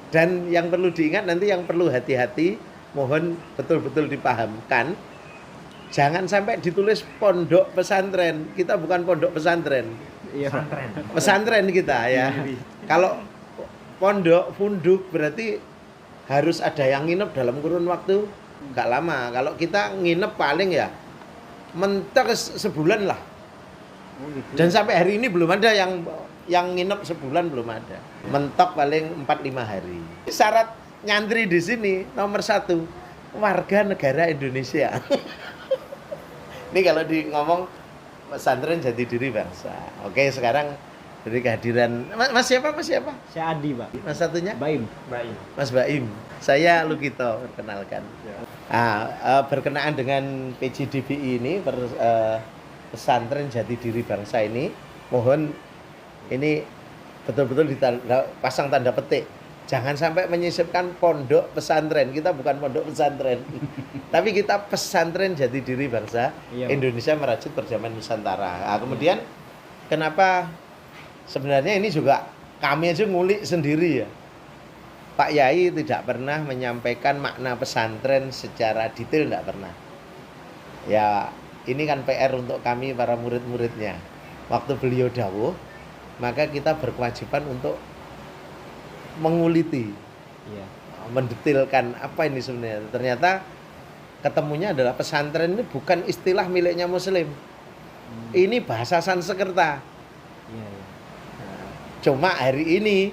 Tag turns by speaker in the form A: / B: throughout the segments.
A: Dan yang perlu diingat nanti, yang perlu hati-hati, mohon betul-betul dipahamkan, jangan sampai ditulis pondok pesantren. Kita bukan pondok pesantren.
B: Iya.
A: Pesantren kita ya. Kalau pondok funduk berarti harus ada yang nginep dalam kurun waktu nggak lama. Kalau kita nginep paling ya mentok sebulan lah.
B: Oh, gitu.
A: Dan sampai hari ini belum ada yang nginep sebulan, belum ada. Mentok paling 4-5 hari. Syarat nyantri di sini nomor 1, warga negara Indonesia. Ini kalau di ngomong pesantren jati diri bangsa. Oke, sekarang dari kehadiran Mas siapa?
B: Saya Adi, Pak.
A: Mas satunya?
B: Baim.
A: Mas Baim. Saya Lukito, perkenalkan. Berkenaan dengan PJDBI ini, pesantren jati diri bangsa ini, mohon ini betul-betul pasang tanda petik. Jangan sampai menyisipkan pondok pesantren. Kita bukan pondok pesantren. Tapi kita pesantren jati diri bangsa Indonesia Merajut Perjamuan Nusantara. Nah, kemudian kenapa sebenarnya ini juga kami aja ngulik sendiri ya. Pak Yai tidak pernah menyampaikan makna pesantren secara detail, tidak pernah. Ya, ini kan PR untuk kami para murid-muridnya. Waktu beliau dawuh, maka kita berkewajiban untuk menguliti, mendetilkan apa ini sebenarnya. Ternyata ketemunya adalah pesantren ini bukan istilah miliknya Muslim. Ini bahasa Sanskerta. Cuma hari ini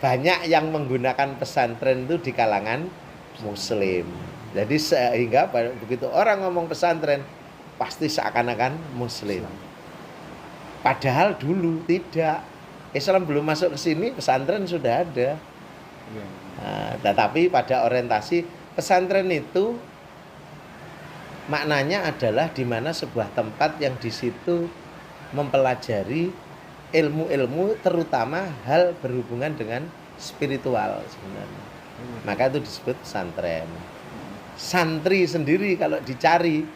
A: banyak yang menggunakan pesantren itu di kalangan Muslim. Jadi sehingga begitu orang ngomong pesantren pasti seakan-akan Muslim. Padahal dulu tidak. Islam belum masuk ke sini, pesantren sudah ada. Nah, tetapi pada orientasi pesantren itu maknanya adalah di mana sebuah tempat yang di situ mempelajari ilmu-ilmu, terutama hal berhubungan dengan spiritual sebenarnya. Maka itu disebut pesantren. Santri sendiri kalau dicari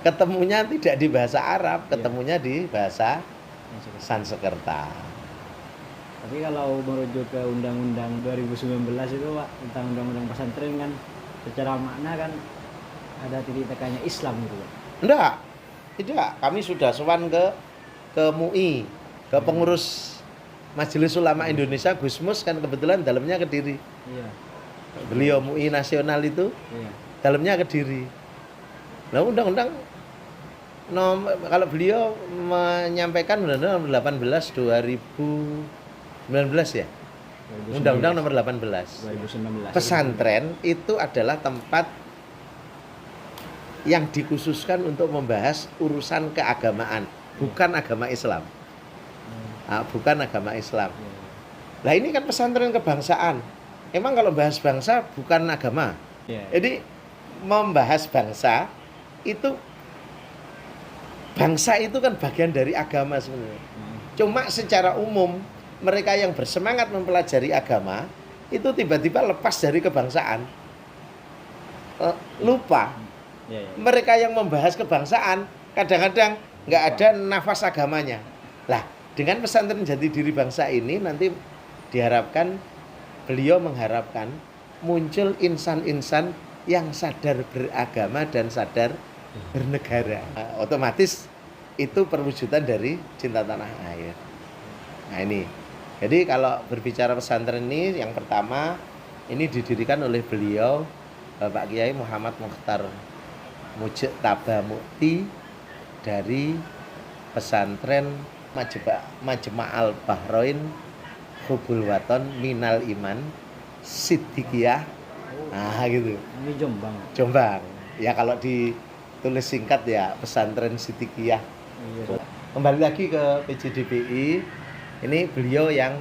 A: ketemunya tidak di bahasa Arab, ketemunya di bahasa Sanskerta.
B: Tapi kalau merujuk ke Undang-Undang 2019 itu, Pak, tentang Undang-Undang pesantren kan secara makna kan ada titik tekannya Islam gitu, Pak.
A: Tidak. Kami sudah sowan ke MUI, ke pengurus Majelis Ulama Indonesia, Gusmus kan kebetulan dalamnya Kediri.
B: Iya.
A: Beliau MUI nasional itu, dalamnya Kediri. Nah, undang-undang kalau beliau menyampaikan Undang-Undang nomor 18 2019 ya. Undang-Undang nomor 18.
B: 2019.
A: Pesantren itu adalah tempat yang dikhususkan untuk membahas urusan keagamaan, bukan agama Islam. Bukan agama Islam. Lah ini kan pesantren kebangsaan. Emang kalau bahas bangsa bukan agama. Jadi membahas bangsa itu, bangsa itu kan bagian dari agama sebenarnya. Cuma secara umum mereka yang bersemangat mempelajari agama itu tiba-tiba lepas dari kebangsaan, lupa. Mereka yang membahas kebangsaan kadang-kadang nggak ada nafas agamanya. Lah, dengan pesantren jati diri bangsa ini nanti diharapkan, beliau mengharapkan muncul insan-insan yang sadar beragama dan sadar bernegara. Otomatis itu perwujudan dari cinta tanah air. Nah ini, jadi kalau berbicara pesantren ini, yang pertama ini didirikan oleh beliau Bapak Kiai Muhammad Mukhtar Mujtaba Mukti dari pesantren Majma'al Bahroin Hubul Waton Minal Iman Siddiqiyah. Nah gitu.
B: Ini
A: Jombang. Ya kalau ditulis singkat ya pesantren Siddiqiyah. Kembali lagi ke PJDBI, ini beliau yang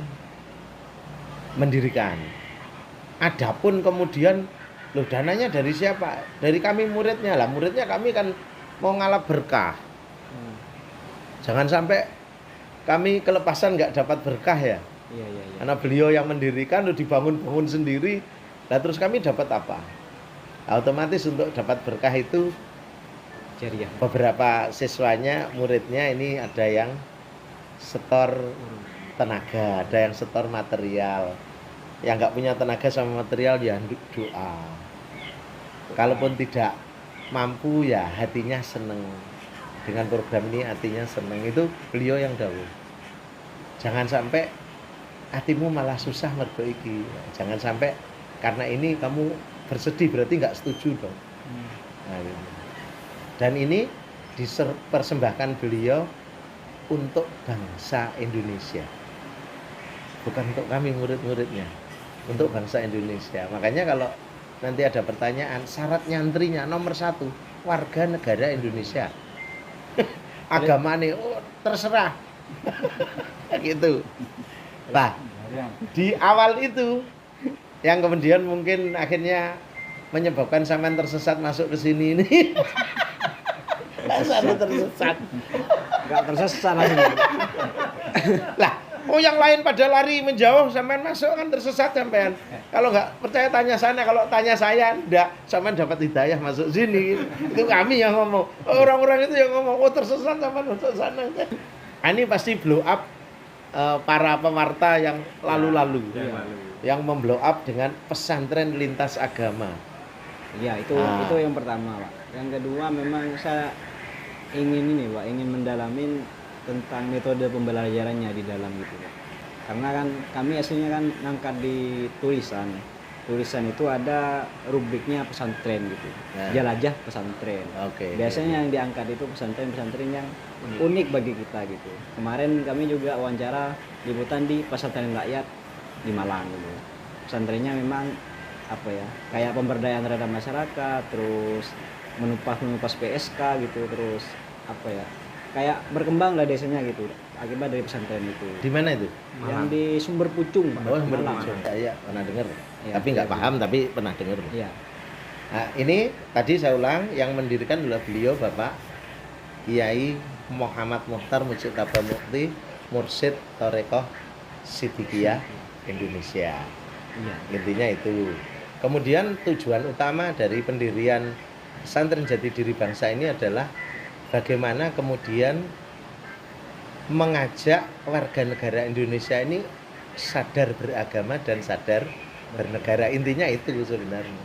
A: mendirikan. Adapun kemudian loh, dananya dari siapa? Dari kami muridnya lah. Muridnya kami kan mau ngalap berkah. Jangan sampai kami kelepasan nggak dapat berkah ya. Karena beliau yang mendirikan, udah dibangun-bangun sendiri. Nah terus kami dapat apa? Otomatis untuk dapat berkah itu
B: jariah.
A: Beberapa siswanya, muridnya ini ada yang setor tenaga, ada yang setor material. yang nggak punya tenaga sama material ya doa. Kalaupun tidak mampu ya hatinya seneng dengan program ini, hatinya seneng. Itu beliau yang dawuh. Jangan sampai hatimu malah susah mergo iki. Jangan sampai karena ini kamu bersedih berarti nggak setuju dong. Nah, ini. Dan ini dipersembahkan beliau untuk bangsa Indonesia, bukan untuk kami murid-muridnya, untuk bangsa Indonesia. Makanya kalau nanti ada pertanyaan, syarat nyantrinya nomor 1 warga negara Indonesia. Agamanya terserah. Gitu. Nah, di awal itu yang kemudian mungkin akhirnya menyebabkan sampean tersesat masuk ke sini ini. Selalu tersesat.
B: Enggak tersesat lagi.
A: Lah, yang lain pada lari menjauh, sampean masuk kan tersesat sampean. Kalau nggak percaya tanya sana, kalau tanya saya enggak, sampean dapat hidayah masuk sini. Itu kami yang ngomong. Orang-orang itu yang ngomong, oh tersesat sampean masuk sana. Ini pasti blow up para pewarta yang lalu-lalu. Yang memblow up dengan pesantren lintas agama.
B: Iya, itu yang pertama, Pak. Yang kedua memang saya ingin mendalamin tentang metode pembelajarannya di dalam gitu, Pak. Karena kan kami aslinya kan ngangkat di tulisan itu ada rubriknya pesantren gitu, jelajah pesantren. Biasanya yang diangkat itu pesantren yang unik bagi kita gitu. Kemarin kami juga wawancara liputan di pesantren rakyat di Malang gitu. Pesantrennya memang apa ya, kayak pemberdayaan terhadap masyarakat, terus menumpas PSK gitu, terus apa ya, kayak berkembang lah desanya gitu akibat dari pesantren itu.
A: Di mana itu?
B: Yang di Sumber Pucung, Pak.
A: Oh, Sumber Pucung. Saya pernah dengar. Ya, tapi nggak paham, tapi pernah dengar.
B: Iya.
A: Nah, ini tadi saya ulang, yang mendirikan adalah beliau Bapak Kiai Muhammad Muhtar Mujtaba Mukti, Mursyid Thorekoh Sidikiyah Indonesia.
B: Iya.
A: Intinya itu. Kemudian tujuan utama dari pendirian pesantren Jati Diri Bangsa ini adalah bagaimana kemudian mengajak warga negara Indonesia ini sadar beragama dan sadar bernegara. Intinya itu sebenarnya.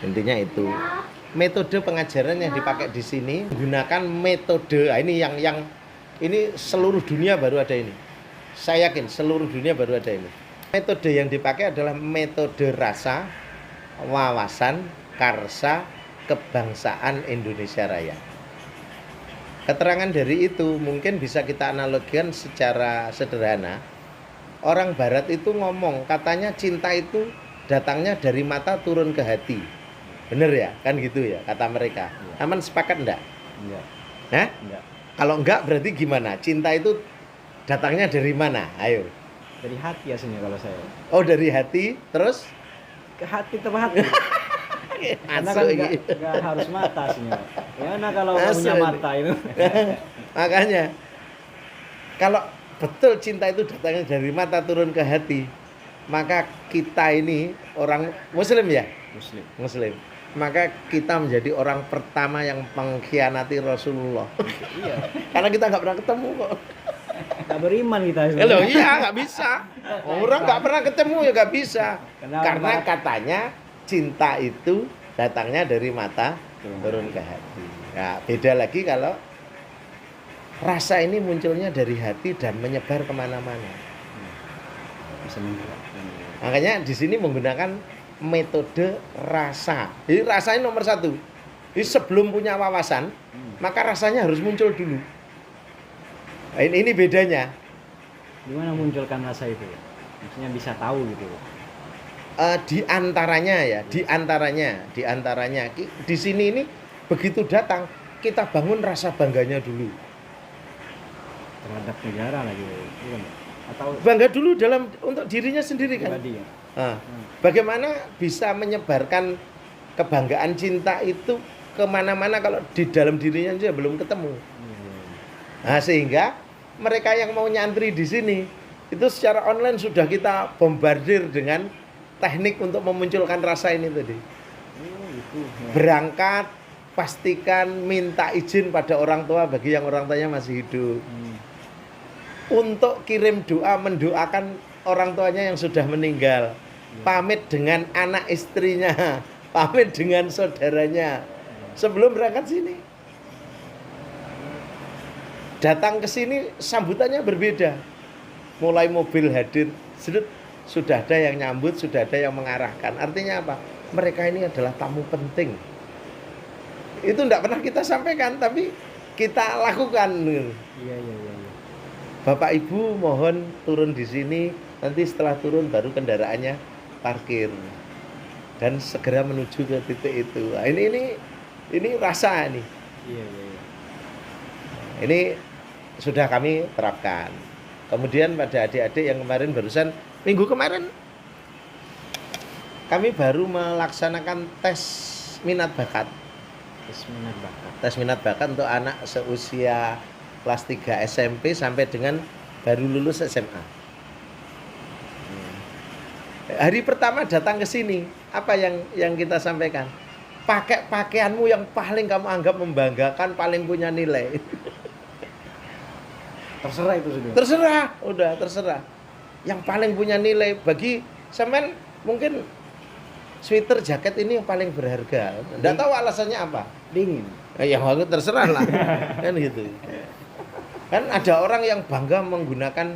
A: Intinya itu. Metode pengajaran yang dipakai di sini menggunakan metode. Ini yang ini seluruh dunia baru ada ini. Saya yakin seluruh dunia baru ada ini. Metode yang dipakai adalah metode rasa, wawasan, karsa, kebangsaan Indonesia Raya. Keterangan dari itu mungkin bisa kita analogikan secara sederhana. Orang barat itu ngomong, katanya cinta itu datangnya dari mata turun ke hati. Bener ya? Kan gitu ya kata mereka. Aman sepakat enggak?
B: Enggak.
A: Hah?
B: Enggak.
A: Kalau enggak berarti gimana? Cinta itu datangnya dari mana? Ayo.
B: Dari hati aslinya kalau saya.
A: Oh, dari hati, terus
B: Ke hati hati. Karena kan nggak harus mata aslinya. Gimana kalau punya mata itu?
A: Makanya kalau betul cinta itu datangnya dari mata turun ke hati, maka kita ini orang Muslim ya? Muslim. Maka kita menjadi orang pertama yang mengkhianati Rasulullah.
B: Iya.
A: Karena kita nggak pernah ketemu kok.
B: Nggak beriman kita.
A: Halo, iya nggak bisa. Orang nggak pernah ketemu ya nggak bisa. Karena katanya cinta itu datangnya dari mata turun ke hati. Nah, beda lagi kalau rasa ini munculnya dari hati dan menyebar kemana-mana. Makanya di sini menggunakan metode rasa. Jadi rasanya nomor 1. Jadi sebelum punya wawasan, maka rasanya harus muncul dulu. Nah, ini bedanya.
B: Gimana munculkan rasa itu? Maksudnya bisa tahu gitu.
A: Di antaranya di sini ini begitu datang kita bangun rasa bangganya dulu
B: terhadap negara lagi, bukan? Atau
A: bangga dulu untuk dirinya sendiri kan?
B: Pribadi, ya?
A: Bagaimana bisa menyebarkan kebanggaan cinta itu kemana-mana kalau di dalam dirinya aja belum ketemu. Nah, sehingga mereka yang mau nyantri di sini itu secara online sudah kita bombardir dengan teknik untuk memunculkan rasa ini tadi. Berangkat, pastikan minta izin pada orang tua bagi yang orang tuanya masih hidup. Untuk kirim doa, mendoakan orang tuanya yang sudah meninggal, pamit dengan anak istrinya, pamit dengan saudaranya sebelum berangkat sini. Datang ke sini sambutannya berbeda. Mulai mobil hadir, sudah ada yang nyambut, sudah ada yang mengarahkan. Artinya apa? Mereka ini adalah tamu penting. Itu tidak pernah kita sampaikan, tapi kita lakukan.
B: Iya.
A: Bapak Ibu mohon turun di sini, nanti setelah turun baru kendaraannya parkir dan segera menuju ke titik itu. Nah, ini rasa nih.
B: Iya.
A: Ini sudah kami terapkan. Kemudian pada adik-adik yang kemarin barusan minggu kemarin kami baru melaksanakan tes minat bakat. Tes minat bakat untuk anak seusia kelas 3 SMP sampai dengan baru lulus SMA. Hari pertama datang ke sini, apa yang kita sampaikan? Pakai pakaianmu yang paling kamu anggap membanggakan, paling punya nilai.
B: Terserah itu sudah.
A: Terserah. Yang paling punya nilai bagi semen mungkin sweater jaket ini yang paling berharga. Enggak tahu alasannya apa.
B: Dingin.
A: Ya waktu terserah lah. Kan gitu. Kan ada orang yang bangga menggunakan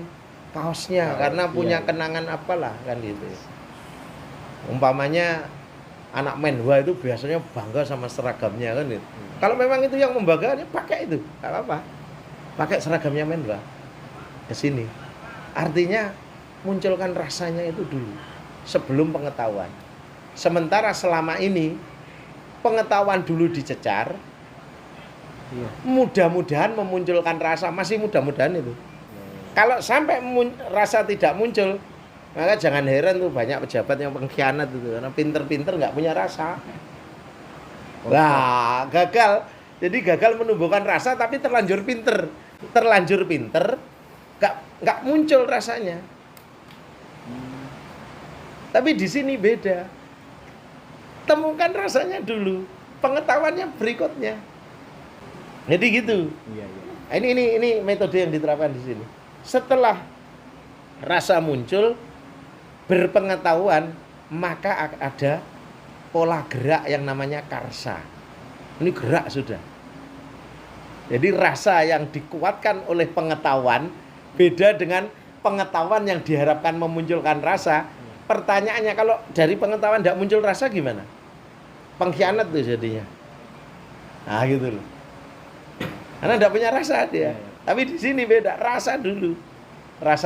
A: kaosnya karena punya kenangan apalah kan gitu. Umpamanya anak menwa itu biasanya bangga sama seragamnya kan gitu. Kalau memang itu yang membanggakan, ya pakai itu, enggak apa-apa. Pakai seragamnya menwa ke sini. Artinya munculkan rasanya itu dulu sebelum pengetahuan. Sementara selama ini pengetahuan dulu dicecar.
B: Iya.
A: Mudah-mudahan memunculkan rasa, masih mudah-mudahan itu. Kalau sampai rasa tidak muncul, maka jangan heran tuh banyak pejabat yang pengkhianat itu karena pinter-pinter nggak punya rasa. Lah, gagal. Jadi gagal menumbuhkan rasa tapi terlanjur pinter, nggak muncul rasanya. Tapi di sini beda. Temukan rasanya dulu, pengetahuannya berikutnya. Jadi gitu.
B: Iya.
A: Ini metode yang diterapkan di sini. Setelah rasa muncul, berpengetahuan, maka ada pola gerak yang namanya karsa. Ini gerak sudah. Jadi rasa yang dikuatkan oleh pengetahuan beda dengan pengetahuan yang diharapkan memunculkan rasa. Pertanyaannya, kalau dari pengetahuan tidak muncul rasa gimana? Pengkhianat tuh jadinya. Nah gitu loh. Karena tidak punya rasa dia. Tapi di sini beda, rasa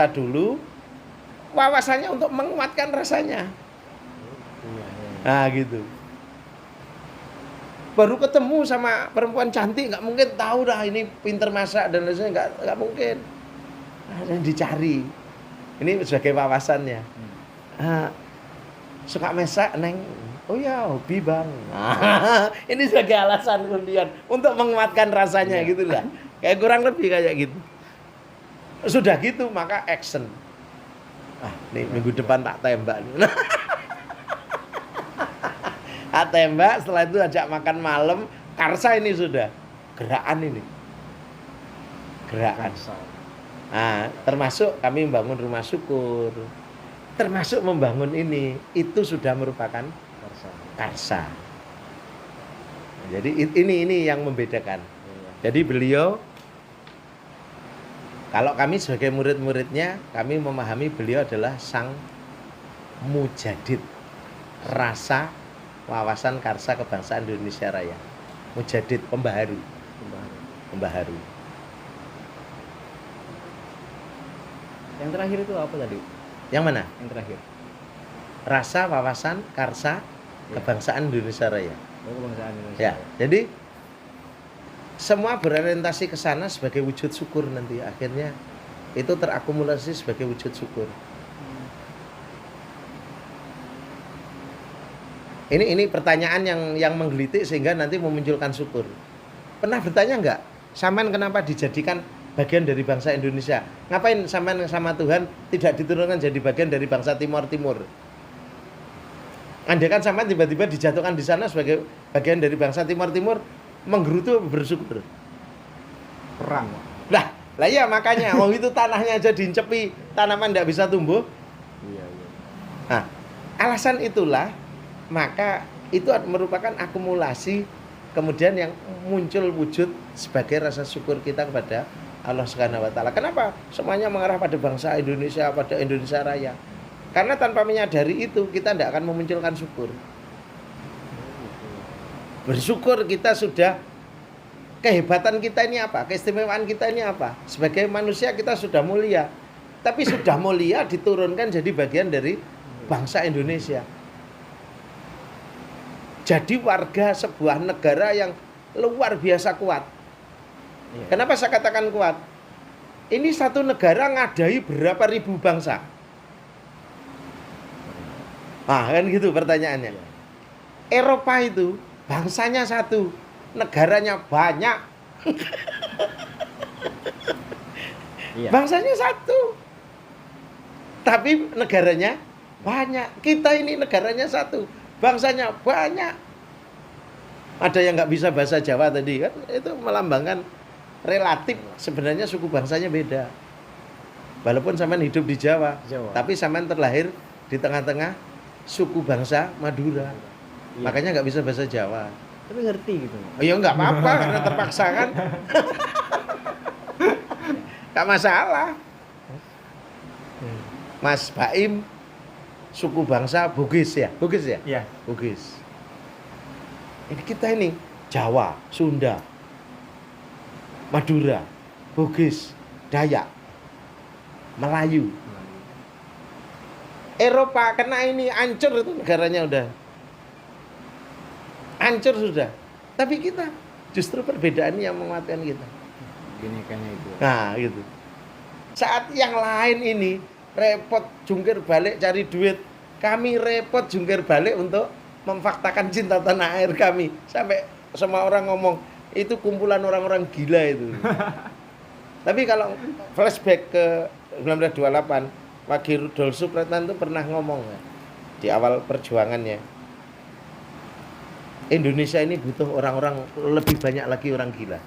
A: dulu, wawasannya untuk menguatkan rasanya. Nah gitu. Baru ketemu sama perempuan cantik nggak mungkin tahu dah ini pinter masak dan lain-lain, nggak mungkin. Nah, dicari. Ini sebagai wawasannya. Suka masak neng. Oh ya, hobi bang. Ini sebagai alasan kemudian untuk menguatkan rasanya gitu lah. Kayak kurang lebih kayak gitu. Sudah gitu maka action. Nih minggu depan tak tembak. Tak tembak, setelah itu ajak makan malam. Karsa ini sudah gerakan ini. Gerakan. Termasuk kami membangun rumah syukur. Termasuk membangun ini, itu sudah merupakan karsa. Jadi ini yang membedakan. Jadi beliau, kalau kami sebagai murid-muridnya, kami memahami beliau adalah sang mujadid rasa, wawasan karsa kebangsaan Indonesia Raya. Mujadid, pembaharu.
B: Yang terakhir itu apa tadi?
A: Yang mana?
B: Yang terakhir.
A: Rasa, wawasan, karsa, kebangsaan Indonesia Raya.
B: Kebangsaan Indonesia.
A: Ya, jadi semua berorientasi ke sana sebagai wujud syukur nanti akhirnya itu terakumulasi sebagai wujud syukur. Ini pertanyaan yang menggelitik sehingga nanti memunculkan syukur. Pernah bertanya enggak? Sampean kenapa dijadikan bagian dari bangsa Indonesia? Ngapain sampean sama Tuhan tidak diturunkan jadi bagian dari bangsa Timur? Andai kan sampean tiba-tiba dijatuhkan di sana sebagai bagian dari bangsa Timur, menggerutu bersyukur.
B: Perang.
A: Lah iya makanya, itu tanahnya aja diincepi, tanaman tidak bisa tumbuh. Nah, alasan itulah maka itu merupakan akumulasi kemudian yang muncul wujud sebagai rasa syukur kita kepada Allah Subhanahu wa taala. Kenapa? Semuanya mengarah pada bangsa Indonesia, pada Indonesia Raya. Karena tanpa menyadari itu kita tidak akan memunculkan syukur. Bersyukur kita sudah, kehebatan kita ini apa? Keistimewaan kita ini apa? Sebagai manusia kita sudah mulia. Tapi sudah mulia diturunkan jadi bagian dari bangsa Indonesia. Jadi warga sebuah negara yang luar biasa kuat. Kenapa saya katakan kuat? Ini satu negara ngadai berapa ribu bangsa? Ah, kan gitu pertanyaannya. Eropa itu bangsanya satu, negaranya banyak. Bangsanya satu, tapi negaranya banyak. Kita ini negaranya satu, bangsanya banyak. Ada yang nggak bisa bahasa Jawa tadi kan, itu melambangkan relatif sebenarnya suku bangsanya beda. Walaupun sampean hidup di Jawa. Tapi sampean terlahir di tengah-tengah suku bangsa Madura. Iya. Makanya nggak bisa bahasa Jawa.
B: Tapi ngerti gitu.
A: Oh ya nggak apa-apa karena terpaksa kan. Nggak masalah. Mas Baim suku bangsa Bugis ya? Bugis ya?
C: Iya.
A: Bugis. Ini kita ini Jawa, Sunda, Madura, Bugis, Dayak, Melayu. Eropa kena ini hancur itu negaranya udah. Hancur sudah. Tapi kita justru perbedaan yang menguatkan kita.
B: Binekanya itu.
A: Nah, gitu. Saat yang lain ini repot jungkir balik cari duit, kami repot jungkir balik untuk memfaktakan cinta tanah air kami. Sampai semua orang ngomong itu kumpulan orang-orang gila itu. Tapi kalau flashback ke 1928, Wage Rudolf Supratman itu pernah ngomong ya, di awal perjuangannya, Indonesia ini butuh orang-orang lebih banyak lagi orang gila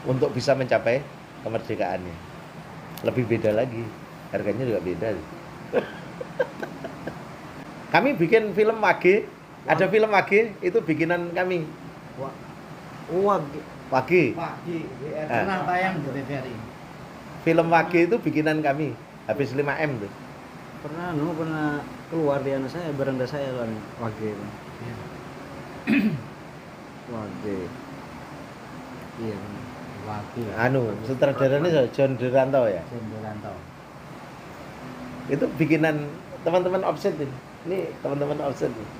A: untuk bisa mencapai kemerdekaannya. Lebih beda lagi, harganya juga beda. Kami bikin film Wage, ada film Wage itu bikinan kami. Wage.
C: Pernah tayang di TVRI.
A: Film Wage itu bikinan kami, habis 5M tuh.
B: Pernah keluar di anak saya, beranda saya kan Wage. Wage. Iya.
C: Wage.
A: Sutradaranya John Duranto ya.
C: John Duranto.
A: Itu bikinan teman-teman Offset ini. Ini teman-teman Offset nih.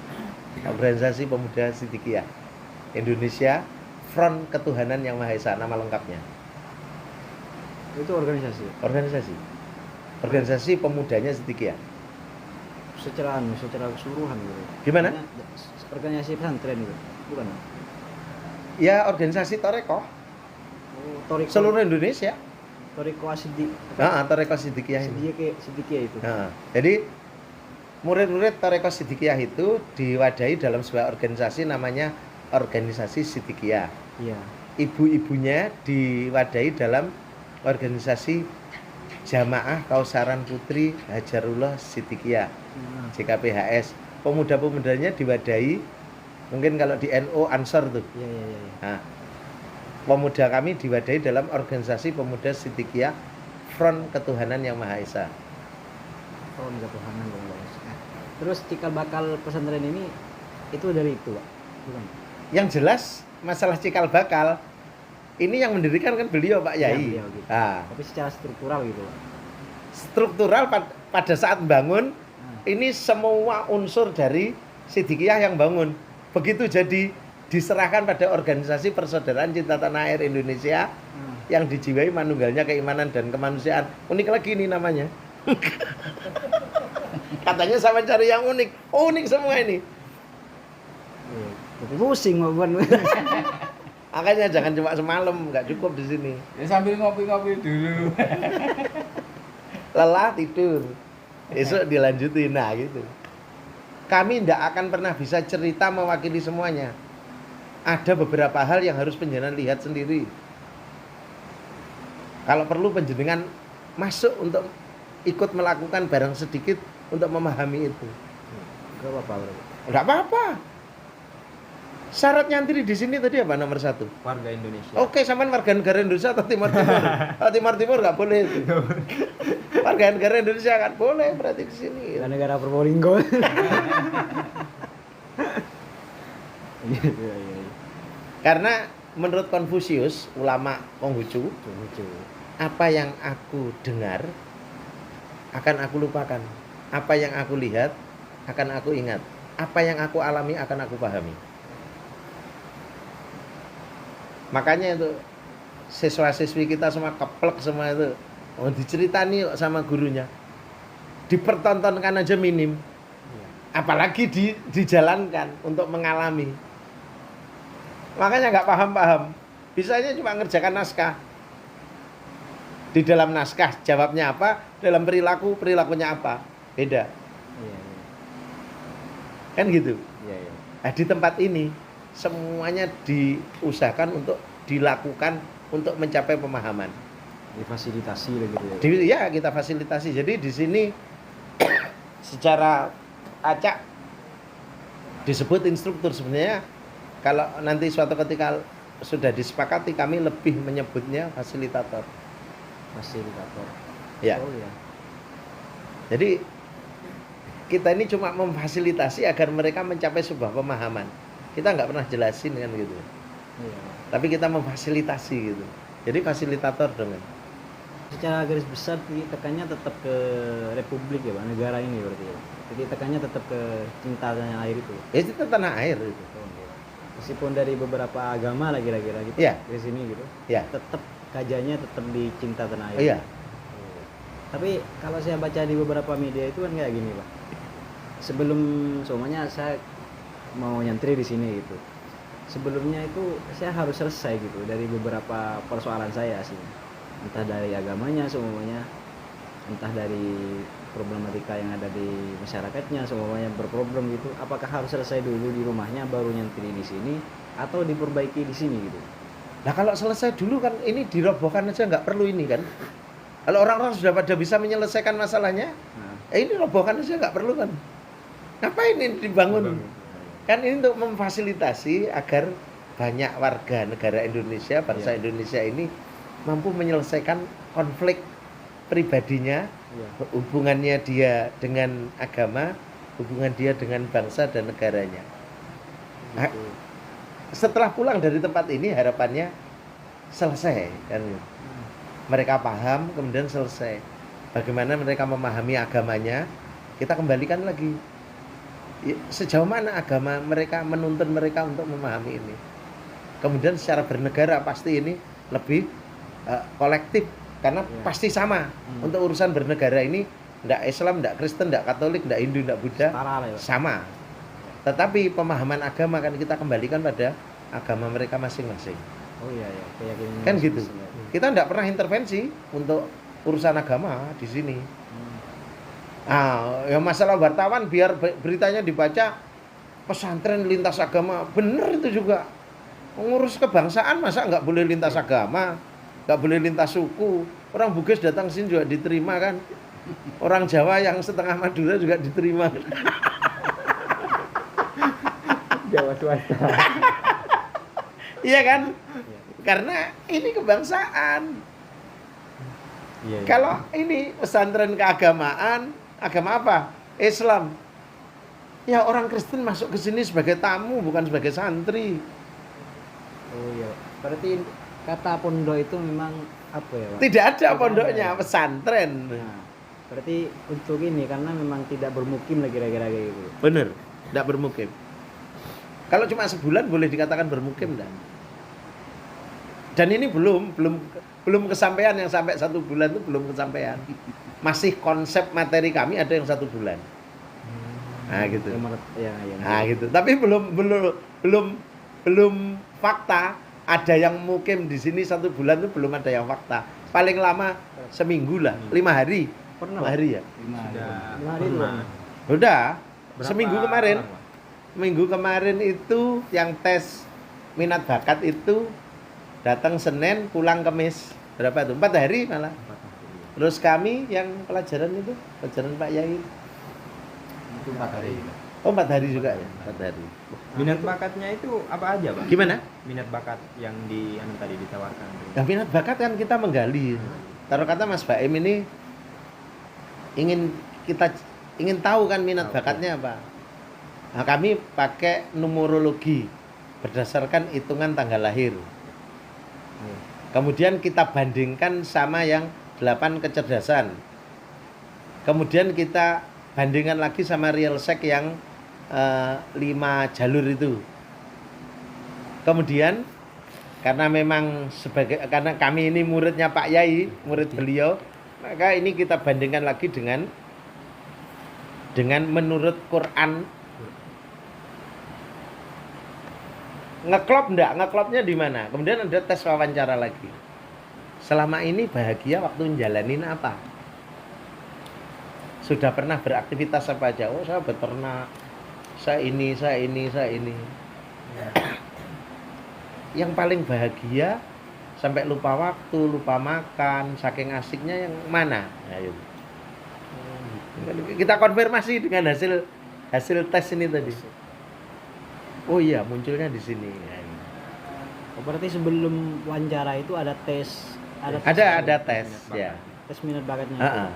A: Organisasi Pemuda Sidikiyah Indonesia Front Ketuhanan Yang Maha Esa, nama lengkapnya.
B: Itu
A: organisasi pemudanya Sidikiyah.
B: Secara keseluruhan gitu.
A: Gimana?
B: Organisasi pesantren gitu. Bukan?
A: Ya, organisasi Toreko.
B: Toriko.
A: Seluruh Indonesia.
B: Toriko Asidik.
A: Toreko Sidikiyah ini.
B: Sidikiyah itu.
A: Jadi murid-murid Toreko Sidikiyah itu diwadahi dalam sebuah organisasi namanya Organisasi Sidikiyah.
B: Iya.
A: Ibu-ibunya diwadahi dalam organisasi Jamaah Kausaran Putri Hajarullah Sidikiyah, JKPHS. Pemuda-pemudanya diwadahi, mungkin kalau di NU Ansor tuh.
B: Iya.
A: Nah, pemuda kami diwadahi dalam organisasi Pemuda Sidikiyah Front Ketuhanan Yang Maha Esa.
B: Front Ketuhanan Yang Maha Esa. Terus cikal bakal pesantren ini itu dari itu, Pak? Bukan?
A: Yang jelas masalah cikal bakal ini yang mendirikan kan beliau Pak Yai.
B: Ya, gitu.
A: Tapi
B: secara struktural gitu, Pak.
A: Struktural pada saat bangun ini semua unsur dari Sidikiyah yang bangun. Begitu jadi diserahkan pada organisasi Persaudaraan Cinta Tanah Air Indonesia yang dijiwai manunggalnya keimanan dan kemanusiaan. Unik lagi ini namanya. Katanya sama cari yang unik. Unik semua ini.
B: Tapi pusing Bang.
A: Makanya jangan cuma semalam, nggak cukup di sini.
C: Ya sambil ngopi-ngopi dulu.
A: Lelah tidur. Esok dilanjutin nah gitu. Kami tidak akan pernah bisa cerita mewakili semuanya. Ada beberapa hal yang harus penjenengan lihat sendiri. Kalau perlu penjenengan masuk untuk ikut melakukan barang sedikit untuk memahami itu.
B: Gak apa-apa bro.
A: Enggak apa-apa. Syarat nyantri di sini tadi apa nomor 1?
B: Warga Indonesia.
A: Oke, sampean warga negara Indonesia atau Timur Timur? Oh, Timur Timur nggak boleh itu. Warga negara Indonesia kan boleh berarti di sini.
B: Bukan negara Probolinggo. Iya.
A: Karena menurut Konfusius, ulama Konghucu,
B: Lucu.
A: apa yang aku dengar akan aku lupakan. Apa yang aku lihat akan aku ingat. Apa yang aku alami akan aku pahami. Makanya itu siswa-siswi kita semua keplek semua itu. Oh, diceritani sama gurunya. Dipertontonkan aja minim. Apalagi dijalankan untuk mengalami. Makanya nggak paham-paham. Bisanya cuma ngerjakan naskah. Di dalam naskah jawabnya apa, dalam perilakunya apa. Beda.
B: Iya.
A: Kan gitu.
B: Iya.
A: Nah, di tempat ini semuanya diusahakan untuk dilakukan untuk mencapai pemahaman.
B: Difasilitasi gitu ya.
A: Ya, kita fasilitasi. Jadi di sini secara acak disebut instruktur. Sebenarnya kalau nanti suatu ketika sudah disepakati, kami lebih menyebutnya fasilitator.
B: Fasilitator.
A: Ya.
B: Oh ya.
A: Jadi kita ini cuma memfasilitasi agar mereka mencapai sebuah pemahaman. Kita nggak pernah jelasin kan gitu.
B: Iya.
A: Tapi kita memfasilitasi gitu. Jadi fasilitator dengan.
B: Secara garis besar tekannya tetap ke republik ya Pak, negara ini berarti ya. Jadi tekannya tetap ke cinta tanah air itu.
A: Ya itu tanah air itu.
B: Meskipun dari beberapa agama lah kira-kira gitu.
A: Iya.
B: Di sini gitu.
A: Ya.
B: Tetap kajanya tetap di cinta tanah air.
A: Iya.
B: Tapi kalau saya baca di beberapa media itu kan kayak gini Pak. Sebelum semuanya saya mau nyantri di sini gitu. Sebelumnya itu saya harus selesai gitu dari beberapa persoalan saya sih. Entah dari agamanya semuanya, entah dari problematika yang ada di masyarakatnya semuanya berproblem gitu. Apakah harus selesai dulu di rumahnya baru nyantri di sini atau diperbaiki di sini gitu?
A: Nah kalau selesai dulu kan ini dirobohkan aja nggak perlu ini kan. Kalau orang-orang sudah pada bisa menyelesaikan masalahnya, ini robohkan aja nggak perlu kan. Ngapain ini dibangun? Kan ini untuk memfasilitasi agar banyak warga negara Indonesia, bangsa Indonesia ini mampu menyelesaikan konflik pribadinya, hubungannya dia dengan agama, hubungan dia dengan bangsa dan negaranya. Nah, setelah pulang dari tempat ini harapannya selesai kan. Mereka paham kemudian selesai. Bagaimana mereka memahami agamanya, kita kembalikan lagi. Sejauh mana agama mereka menuntun mereka untuk memahami ini. Kemudian secara bernegara pasti ini lebih kolektif karena pasti sama. Untuk urusan bernegara ini enggak Islam, enggak Kristen, enggak Katolik, enggak Hindu, enggak Buddha, sama. Tetapi pemahaman agama kan kita kembalikan pada agama mereka masing-masing.
B: Oh iya ya, keyakinan
A: Kan gitu. Kita enggak pernah intervensi untuk urusan agama di sini. Ya masalah wartawan biar beritanya dibaca pesantren lintas agama, bener itu juga. Ngurus kebangsaan masa nggak boleh lintas agama, nggak boleh lintas suku. Orang Bugis datang sini juga diterima kan. Orang Jawa yang setengah Madura juga diterima.
B: Jawa swasta.
A: Iya kan? Karena ini kebangsaan.
B: Iya.
A: Kalau ini pesantren keagamaan, agama apa? Islam. Ya orang Kristen masuk ke sini sebagai tamu bukan sebagai santri.
B: Oh iya. Berarti kata pondok itu memang apa ya, Pak?
A: Tidak ada
B: Tidak
A: pondoknya,
B: ada.
A: pesantren.
B: Nah, berarti untuk ini karena memang tidak bermukim lah kira-kira kayak gitu.
A: Bener, tidak bermukim. Kalau cuma sebulan boleh dikatakan bermukim enggak? Dan ini belum kesampaian, yang sampai 1 bulan itu belum kesampaian. Masih konsep materi kami ada yang 1 bulan. Nah gitu.
B: Ya.
A: Nah gitu. Tapi belum fakta. Ada yang mukim di sini 1 bulan itu belum ada yang fakta. Paling lama seminggu lah, 5 hari.
B: Pernah
A: 5 hari ya.
B: 5 hari belum.
A: Udah. Seminggu kemarin. Minggu kemarin itu yang tes minat bakat itu datang Senin, pulang Kamis. Berapa itu? 4 hari malah. Terus kami yang pelajaran itu, pelajaran Pak Yai
C: Itu 4 hari.
A: Oh 4 hari juga ya? 4 hari.
B: Minat bakatnya itu apa aja, Pak?
A: Gimana?
B: Minat bakat yang tadi ditawarkan.
A: Nah, minat bakat kan kita menggali. Taruh kata Mas Baim ini ingin tahu kan minat bakatnya apa. Nah, kami pakai numerologi berdasarkan hitungan tanggal lahir. Kemudian kita bandingkan sama yang 8 kecerdasan. Kemudian kita bandingkan lagi sama real sek yang 5 jalur itu. Kemudian karena kami ini muridnya Pak Yai, murid beliau, maka ini kita bandingkan lagi dengan menurut Quran. Ngeklop enggak? Ngeklopnya di mana? Kemudian ada tes wawancara lagi. Selama ini bahagia waktu menjalanin apa? Sudah pernah beraktivitas apa aja? Oh, saya beternak. Saya ini. Yang paling bahagia sampai lupa waktu, lupa makan, saking asiknya yang mana? Nah, itu. Kita konfirmasi dengan hasil tes ini tadi. Oh iya, munculnya di sini.
B: Oh, berarti sebelum wawancara itu ada tes,
A: ada tes ya.
B: Tes minat bakatnya.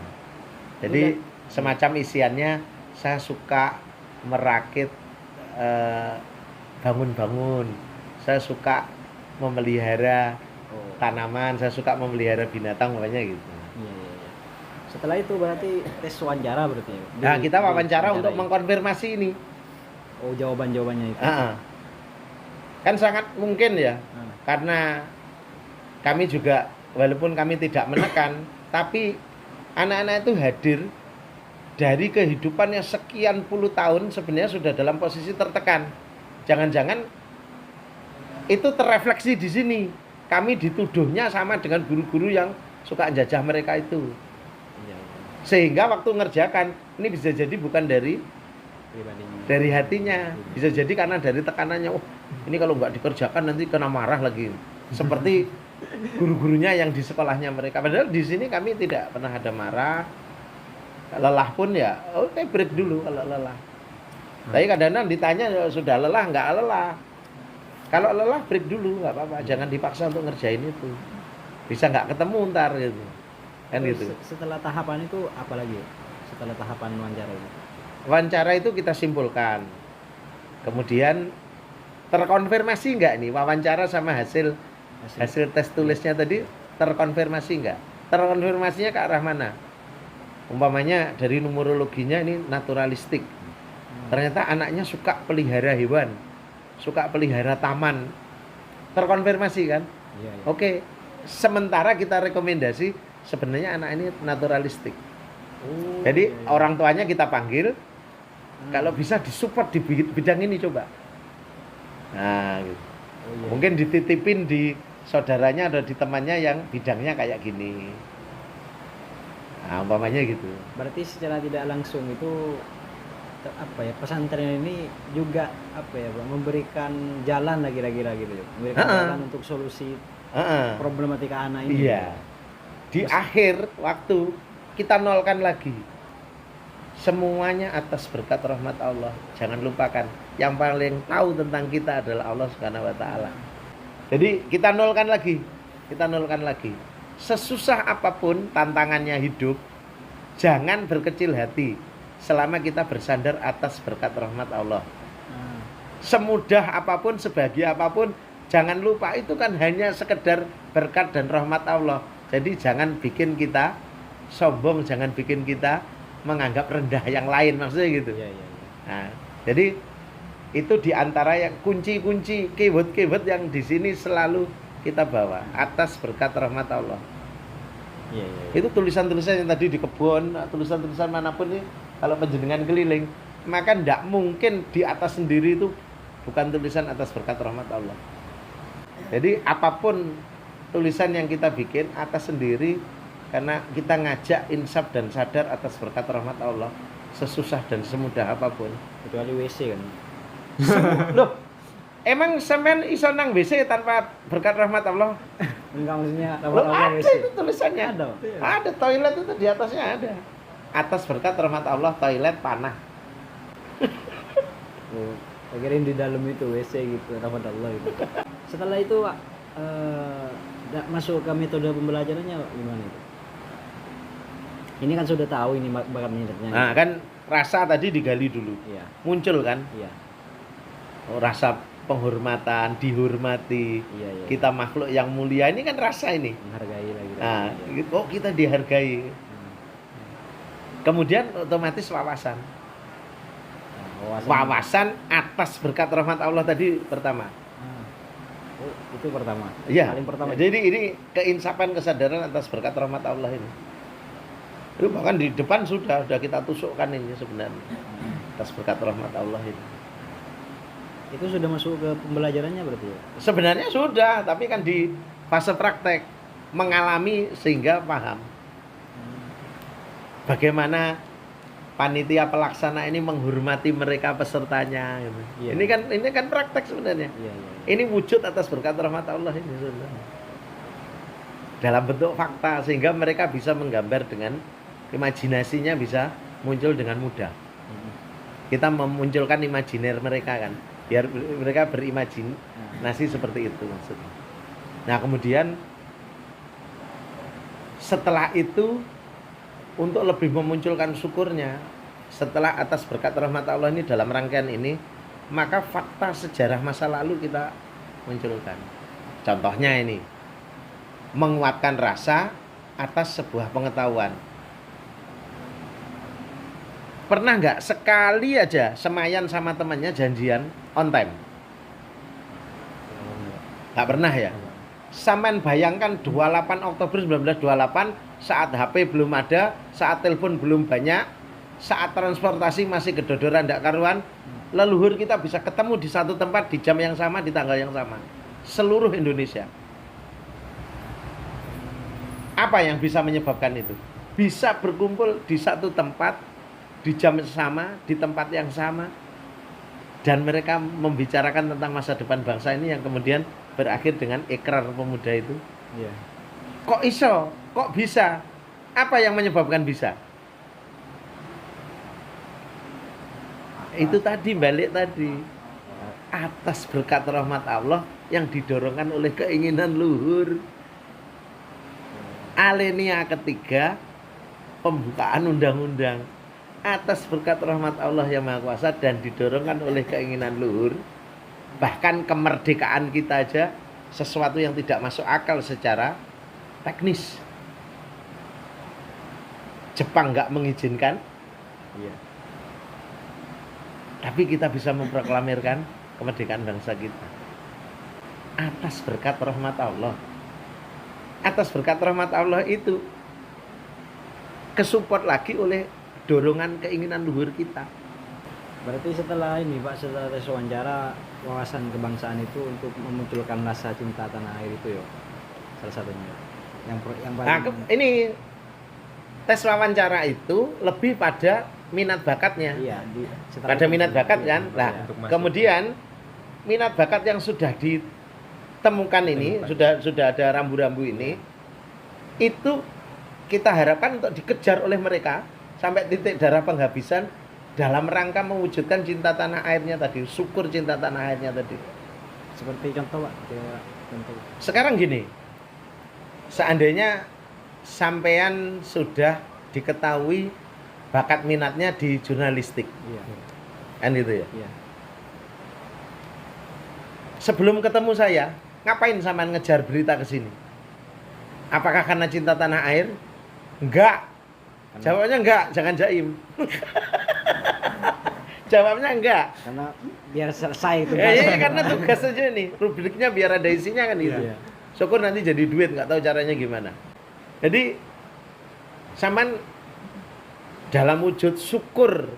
A: Jadi semacam isiannya saya suka merakit bangun-bangun. Saya suka memelihara tanaman, saya suka memelihara binatang makanya gitu.
B: Iya. Setelah itu berarti tes wawancara berarti ya?
A: Nah, kita wawancara untuk mengkonfirmasi ini.
B: Oh, jawaban-jawabannya itu.
A: Kan sangat mungkin ya. Karena kami juga walaupun kami tidak menekan, tapi anak-anak itu hadir dari kehidupannya sekian puluh tahun sebenarnya sudah dalam posisi tertekan. Jangan-jangan itu terrefleksi di sini. Kami dituduhnya sama dengan guru-guru yang suka jajah mereka itu. Sehingga waktu ngerjakan ini bisa jadi bukan dari hatinya, bisa jadi karena dari tekanannya. Oh, ini kalau nggak dikerjakan nanti kena marah lagi. Seperti guru-gurunya yang di sekolahnya mereka. Padahal di sini kami tidak pernah ada marah. Lelah pun ya, oke, break dulu kalau lelah. Tapi kadang-kadang ditanya sudah lelah, nggak lelah. Kalau lelah break dulu, nggak apa-apa. Jangan dipaksa untuk ngerjain itu. Bisa nggak ketemu ntar gitu. Kan gitu.
B: Setelah tahapan itu apa lagi? Setelah tahapan wawancara itu?
A: Wawancara itu kita simpulkan. Kemudian terkonfirmasi nggak nih wawancara sama hasil tes tulisnya tadi terkonfirmasi nggak? Terkonfirmasinya ke arah mana? Umpamanya dari numerologinya ini naturalistik. Ternyata anaknya suka pelihara hewan, suka pelihara taman. Terkonfirmasi kan?
B: Iya.
A: Oke. Sementara kita rekomendasi sebenarnya anak ini naturalistik. Jadi orang tuanya kita panggil, kalau bisa disupport di bidang ini coba. Nah, gitu. Mungkin dititipin di saudaranya atau di temannya yang bidangnya kayak gini. Nah, umpamanya gitu.
B: Berarti secara tidak langsung itu pesantren ini juga memberikan jalan lah kira-kira gitu, memberikan jalan untuk solusi problematika anak ini.
A: Iya. Di akhir waktu kita nolkan lagi. Semuanya atas berkat rahmat Allah. Jangan lupakan, yang paling tahu tentang kita adalah Allah Subhanahu wa taala. Jadi kita nolkan lagi. Sesusah apapun tantangannya hidup, jangan berkecil hati selama kita bersandar atas berkat rahmat Allah. Semudah apapun, sebahagia apapun, jangan lupa itu kan hanya sekedar berkat dan rahmat Allah. Jadi jangan bikin kita sombong, jangan bikin kita menganggap rendah yang lain, maksudnya gitu.
B: Iya.
A: Nah, jadi itu diantara yang kunci-kunci keyword yang di sini selalu kita bawa atas berkat rahmat Allah.
B: Iya.
A: Itu tulisan-tulisan yang tadi di kebun, tulisan-tulisan manapun nih, kalau penjenengan keliling, maka tidak mungkin di atas sendiri itu bukan tulisan atas berkat rahmat Allah. Jadi apapun tulisan yang kita bikin atas sendiri karena kita ngajak insaf dan sadar atas berkat rahmat Allah, sesusah dan semudah apapun.
B: Kecuali WC kan.
A: Loh, emang sampean iso nang WC tanpa berkat rahmat Allah?
B: Enggak, maksudnya
A: Loh, ada
B: WC.
A: itu tulisannya.
B: Ada.
A: Ada, toilet itu di atasnya ada. Atas berkat rahmat Allah, toilet panah.
B: Oh, saya kirain di dalam itu WC gitu, rahmat Allah itu. Setelah itu Pak, masuk ke metode pembelajarannya Pak, gimana itu? Ini kan sudah tahu ini bakat minatnya.
A: Nah, kan rasa tadi digali dulu.
B: Iya,
A: Muncul kan
B: iya,
A: rasa penghormatan, dihormati.
B: iya, iya.
A: Kita makhluk yang mulia ini kan rasa ini.
B: Menghargai lagi.
A: Nah,
B: Iya.
A: kok kita dihargai.
B: Hmm.
A: Kemudian otomatis wawasan.
B: Nah,
A: Wawasan atas berkat rahmat Allah tadi pertama.
B: Ah. Oh, itu pertama.
A: Iya.
B: Paling pertama.
A: Jadi ini keinsapan kesadaran atas berkat rahmat Allah ini. Itu bahkan di depan sudah kita tusukkan ini sebenarnya atas berkat rahmat Allah ini.
B: Itu sudah masuk ke pembelajarannya berarti ya?
A: Sebenarnya sudah, tapi kan di fase praktek mengalami sehingga paham. Bagaimana panitia pelaksana ini menghormati mereka pesertanya gitu.
B: Iya.
A: Ini kan praktek sebenarnya.
B: Iya, iya.
A: Ini wujud atas berkat rahmat Allah ini sebenarnya. Dalam bentuk fakta sehingga mereka bisa menggambar dengan imajinasinya bisa muncul dengan mudah.
B: Hmm.
A: Kita memunculkan imajiner mereka kan, biar mereka berimajinasi seperti itu maksudnya. Nah, kemudian setelah itu untuk lebih memunculkan syukurnya setelah atas berkat rahmat Allah ini dalam rangkaian ini, maka fakta sejarah masa lalu kita munculkan. Contohnya ini, menguatkan rasa atas sebuah pengetahuan. Pernah nggak sekali aja Semayan sama temannya janjian on time? Nggak pernah ya? Sampean bayangkan 28 Oktober 1928 saat HP belum ada, saat telepon belum banyak, saat transportasi masih kedodoran ndak karuan, leluhur kita bisa ketemu di satu tempat di jam yang sama, di tanggal yang sama. Seluruh Indonesia. Apa yang bisa menyebabkan itu? Bisa berkumpul di satu tempat di jam yang sama, di tempat yang sama, dan mereka membicarakan tentang masa depan bangsa ini yang kemudian berakhir dengan ikrar pemuda itu.
B: Iya.
A: Kok iso? Kok bisa? Apa yang menyebabkan bisa? Itu tadi, balik tadi, atas berkat rahmat Allah yang didorongkan oleh keinginan luhur. Alinea ketiga, pembukaan undang-undang. Atas berkat rahmat Allah yang Maha Kuasa dan didorongkan oleh keinginan luhur, bahkan kemerdekaan kita aja sesuatu yang tidak masuk akal secara teknis. Jepang nggak mengizinkan,
B: Iya.
A: tapi kita bisa memproklamirkan kemerdekaan bangsa kita atas berkat rahmat Allah. Atas berkat rahmat Allah itu kesupport lagi oleh dorongan keinginan luhur kita.
B: Berarti setelah ini Pak, setelah tes wawancara, wawasan kebangsaan itu untuk memunculkan rasa cinta tanah air itu ya salah satunya. Yang paling
A: Nah, ini tes wawancara itu lebih pada minat bakatnya.
B: iya, setelah
A: Pada
B: itu-
A: minat bakat
B: iya,
A: kan. Nah,
B: iya.
C: Untuk masuk.
A: kemudian minat bakat yang sudah ditemukan ini, sudah ada rambu-rambu ini, itu kita harapkan untuk dikejar oleh mereka sampai titik darah penghabisan dalam rangka mewujudkan cinta tanah airnya tadi, syukur cinta tanah airnya tadi.
B: Seperti contoh Pak, contoh.
A: Sekarang gini, seandainya sampean sudah diketahui bakat minatnya di jurnalistik,
B: Iya.
A: kan gitu ya.
B: Iya.
A: Sebelum ketemu saya, ngapain sampean ngejar berita ke sini? Apakah karena cinta tanah air? Enggak. Jawabnya enggak, jangan jaim. Jawabnya enggak.
B: Karena biar selesai itu.
A: Ya, karena tugas aja nih, rubriknya biar ada isinya kan gitu.
B: Iya.
A: Syukur nanti jadi duit, nggak tahu caranya gimana. Jadi sampean dalam wujud syukur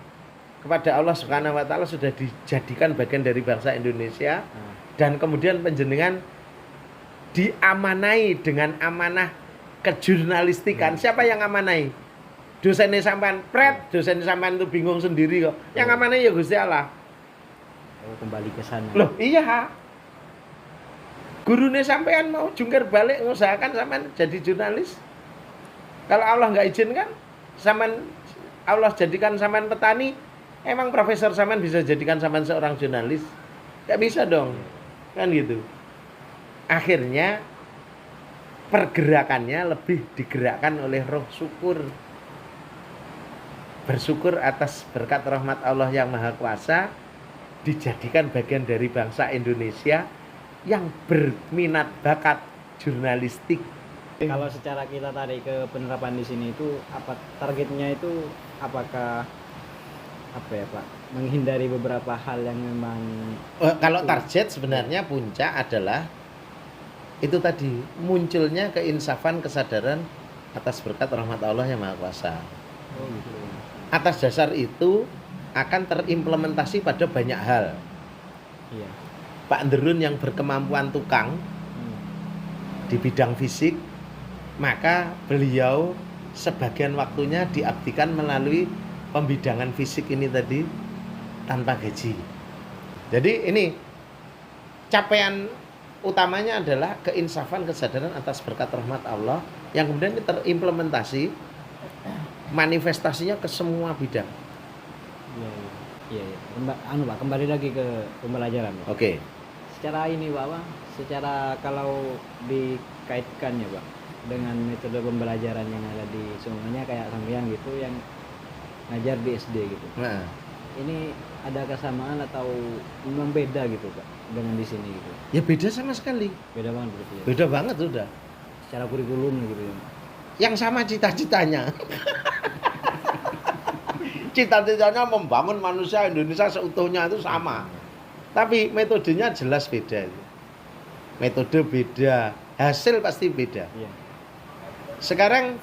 A: kepada Allah Subhanahu wa taala sudah dijadikan bagian dari bangsa Indonesia,
B: Nah,
A: dan kemudian panjenengan diamanai dengan amanah kejurnalistikan. Siapa yang amanai? Dosennya sampean pret, dosen sampean itu bingung sendiri kok. Yang amanai ya Gusti Allah.
B: oh, kembali ke sana.
A: Loh, iya. Gurune sampean mau jungkir balik ngusahakan sampean jadi jurnalis. Kalau Allah nggak izinkan, sampean Allah jadikan sampean petani, Emang profesor sampean bisa jadikan sampean seorang jurnalis? Gak bisa dong. Kan gitu. Akhirnya pergerakannya lebih digerakkan oleh roh syukur. Bersyukur atas berkat rahmat Allah yang Maha Kuasa, dijadikan bagian dari bangsa Indonesia yang berminat bakat jurnalistik.
B: Kalau secara kita tarik ke penerapan di sini itu apa targetnya itu apakah apa ya Pak menghindari beberapa hal yang memang
A: Kalau target sebenarnya puncak adalah itu tadi munculnya keinsafan kesadaran atas berkat rahmat Allah yang Maha Kuasa.
B: oh gitu.
A: Atas dasar itu akan terimplementasi pada banyak hal.
B: Iya.
A: Pak Nderun yang berkemampuan tukang di bidang fisik, maka beliau sebagian waktunya diabdikan melalui pembidangan fisik ini tadi tanpa gaji. Jadi ini capaian utamanya adalah keinsafan kesadaran atas berkat rahmat Allah yang kemudian terimplementasi manifestasinya ke semua bidang.
B: Iya, iya. Iya, iya. Pak, kembali lagi ke pembelajaran. Pak.
A: Oke.
B: Secara ini Pak, secara kalau dikaitkan ya Pak dengan metode pembelajaran yang ada di semuanya kayak sampean gitu yang ngajar di SD gitu.
A: Nah,
B: Ini ada kesamaan atau memang beda gitu Pak dengan di sini gitu?
A: ya beda sama sekali.
B: Beda banget berarti ya.
A: Beda banget sudah.
B: Secara kurikulum gitu ya.
A: Yang sama cita-citanya. Cita-citanya membangun manusia Indonesia seutuhnya itu sama. Tapi metodenya jelas beda. Metode beda, hasil pasti beda.
B: Iya.
A: Sekarang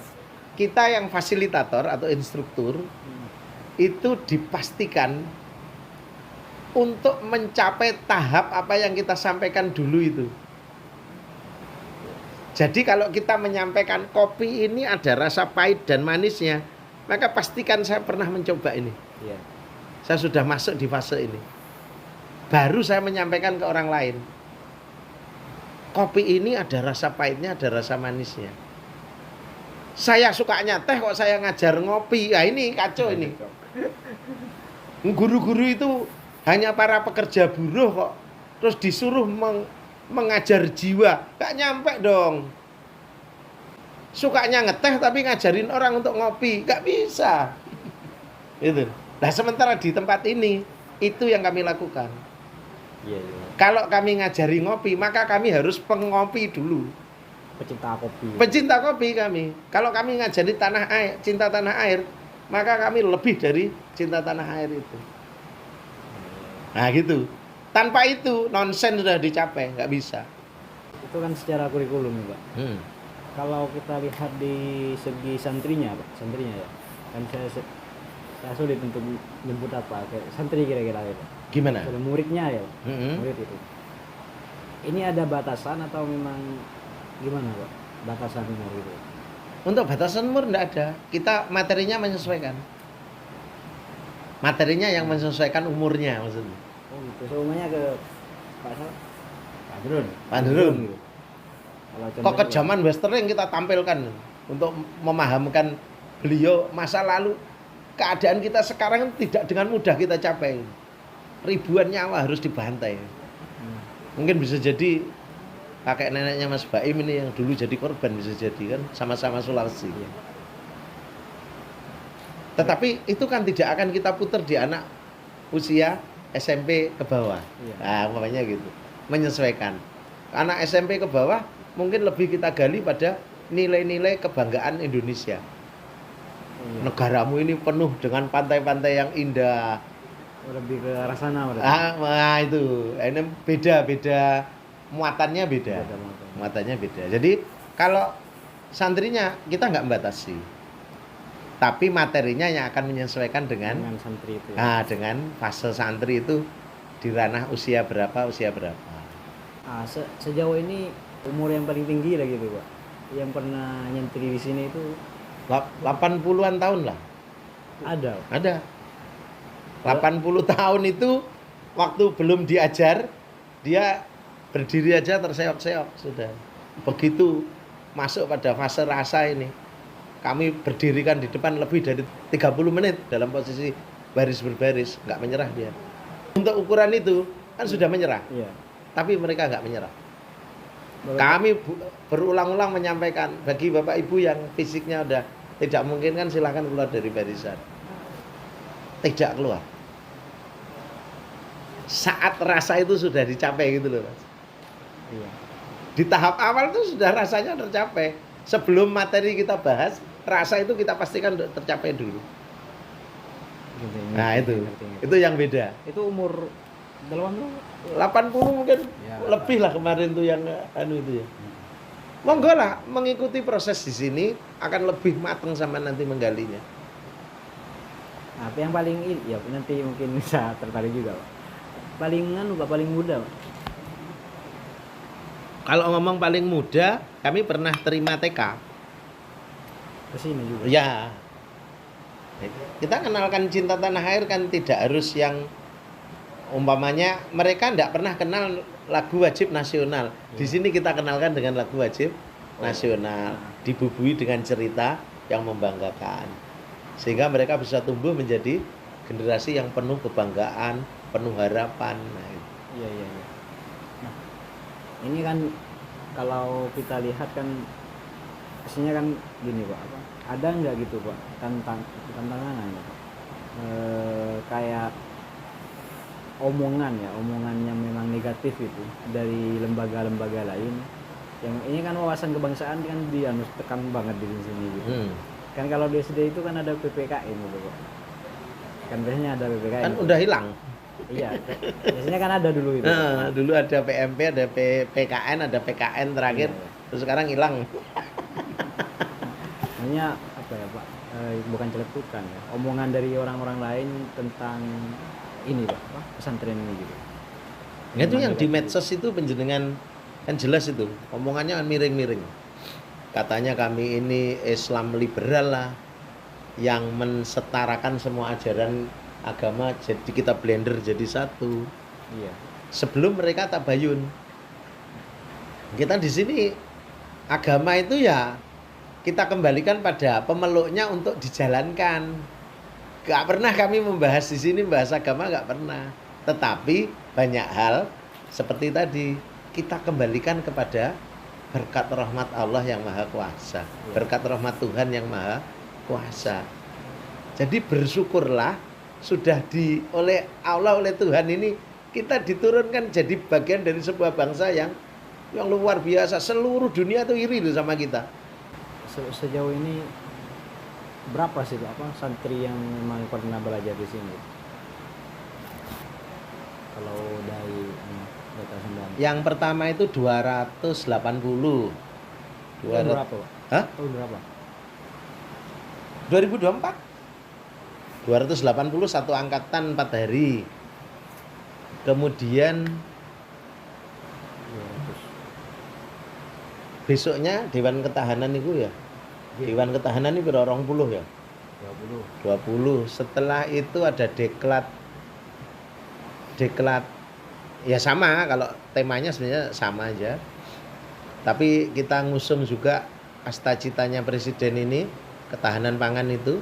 A: kita yang fasilitator atau instruktur itu dipastikan untuk mencapai tahap apa yang kita sampaikan dulu itu. Jadi kalau kita menyampaikan kopi ini ada rasa pahit dan manisnya, maka pastikan saya pernah mencoba ini.
B: Iya.
A: Saya sudah masuk di fase ini. Baru saya menyampaikan ke orang lain. Kopi ini ada rasa pahitnya, ada rasa manisnya. Saya sukanya teh kok saya ngajar ngopi. Nah ini kacau ini. Guru-guru itu hanya para pekerja buruh kok. Terus disuruh mengajar jiwa. Gak nyampe dong. Sukanya ngeteh tapi ngajarin orang untuk ngopi. Gak bisa. Itu. Nah sementara di tempat ini itu yang kami lakukan.
B: Iya, iya.
A: Kalau kami ngajari ngopi, maka kami harus pengopi dulu.
B: Pecinta kopi.
A: Pecinta kopi kami. Kalau kami ngajari tanah air, cinta tanah air, maka kami lebih dari cinta tanah air itu. Nah gitu. Tanpa itu nonsen sudah dicapai, nggak bisa.
B: Itu kan secara kurikulum ya Pak. Kalau kita lihat di segi santrinya Pak, santrinya ya. Kan saya sulit untuk menyebut apa, kayak santri kira-kira ya Pak.
A: Gimana?
B: Ada muridnya ya,
A: Mm-hmm.
B: murid itu. Ini ada batasan atau memang gimana Pak? Batasan umur itu?
A: Untuk batasan umur enggak ada. Kita materinya menyesuaikan. Materinya yang menyesuaikan umurnya maksudnya.
B: Oh gitu. Semuanya ke Pak Sal? Pak Drun.
A: Pak Drun.
B: Gitu. Kalau
A: Kok
B: contohnya-
A: kejaman western yang kita tampilkan untuk memahamkan beliau masa lalu. Keadaan kita sekarang tidak dengan mudah kita capai. Ribuan nyawa harus dibantai. Mungkin bisa jadi kakek neneknya Mas Baim ini yang dulu jadi korban, bisa jadi kan sama-sama Sulawesi.
B: Iya.
A: Tetapi itu kan tidak akan kita putar di anak usia SMP ke bawah.
B: Iya.
A: Nah, makanya gitu. Menyesuaikan. Anak SMP ke bawah mungkin lebih kita gali pada nilai-nilai kebanggaan Indonesia.
B: Iya.
A: Negaramu ini penuh dengan pantai-pantai yang indah.
B: Lebih ke arah sana berarti.
A: Nah itu. Ini beda-beda muatannya beda.
B: Beda muatan.
A: Muatannya beda. Jadi kalau santrinya kita nggak membatasi. Tapi materinya yang akan menyesuaikan dengan
B: santri itu.
A: nah, dengan fase santri itu di ranah usia berapa.
B: Sejauh ini umur yang paling tinggi lah gitu Pak. Yang pernah nyentri di sini itu
A: 80-an tahun lah.
B: ada.
A: Ada. 80 tahun itu waktu belum diajar, dia berdiri aja terseok-seok sudah. Begitu masuk pada fase rasa ini, kami berdirikan di depan lebih dari 30 menit dalam posisi baris berbaris, nggak menyerah dia. Untuk ukuran itu kan sudah menyerah,
B: Iya.
A: tapi mereka nggak menyerah. Kami berulang-ulang menyampaikan bagi bapak ibu yang fisiknya udah tidak mungkin kan silahkan keluar dari barisan. Tidak keluar. Saat rasa itu sudah dicapai gitu loh Mas.
B: Iya.
A: Di tahap awal itu sudah rasanya tercapai. Sebelum materi kita bahas, rasa itu kita pastikan tercapai dulu.
B: Gitu,
A: Nah
B: ngerti,
A: itu,
B: ngerti.
A: itu yang beda.
B: Itu umur 80
A: 80 mungkin
C: Ya,
A: lebih lah kemarin tuh yang itu ya. Monggo lah mengikuti proses di sini akan lebih matang sama nanti menggalinya.
B: Apa yang paling ya nanti mungkin bisa tertarik juga, Pak. Paling muda, Pak.
A: Kalau ngomong paling muda, kami pernah terima TK.
B: Ke sini juga.
A: Ya. Kita kenalkan cinta tanah air kan tidak harus yang umpamanya mereka tidak pernah kenal lagu wajib nasional. Di sini kita kenalkan dengan lagu wajib nasional, dibubuhi dengan cerita yang membanggakan. Sehingga mereka bisa tumbuh menjadi generasi yang penuh kebanggaan, penuh harapan. Nah, itu.
B: Iya. Nah, ini kan kalau kita lihat kan aslinya kan gini, Pak, apa? Ada nggak gitu, Pak, tantangan ya, Pak? Kayak omongan yang memang negatif itu dari lembaga-lembaga lain. Yang ini kan wawasan kebangsaan kan tekan banget di sini gitu. Kan kalau di SD itu kan ada PPKN gitu, Pak. Kan biasanya ada PPKN.
A: Kan udah hilang.
B: Iya, biasanya kan ada dulu itu.
A: Nah, dulu ada PMP, ada PKN, ada PKN terakhir,
B: Iya.
A: terus sekarang hilang.
B: Hanya apa ya, Pak? Bukan celetukan ya. Omongan dari orang-orang lain tentang ini, Pak, apa? Pesantren ini gitu.
A: Itu yang di medsos itu penjenengan kan jelas itu, omongannya kan miring-miring. Katanya kami ini Islam liberal lah, yang mensetarakan semua ajaran agama, jadi kita blender jadi satu.
B: Iya.
A: Sebelum mereka tabayun, kita di sini agama itu ya kita kembalikan pada pemeluknya untuk dijalankan. Gak pernah kami membahas di sini bahas agama, gak pernah. Tetapi banyak hal seperti tadi kita kembalikan kepada berkat rahmat Allah yang maha kuasa, berkat rahmat Tuhan yang maha kuasa. Jadi bersyukurlah sudah oleh Allah, oleh Tuhan ini kita diturunkan jadi bagian dari sebuah bangsa yang luar biasa. Seluruh dunia tuh iri loh sama kita.
B: Sejauh ini berapa sih, Pak, santri yang memang pernah belajar di sini? Kalau dari data sembilan.
A: Yang pertama itu 280.
B: Tahun berapa, Pak?
A: Hah?
B: Tahun berapa?
A: 2024. 280 satu angkatan 4 hari. Kemudian
B: 200.
A: besoknya Dewan Ketahanan itu ya. Dewan Ketahanan ini berapa 20 ya?
B: 20.
A: 20. Setelah itu ada deklat ya sama, kalau temanya sebenarnya sama aja. Tapi kita ngusung juga cita-citanya presiden ini, ketahanan pangan itu.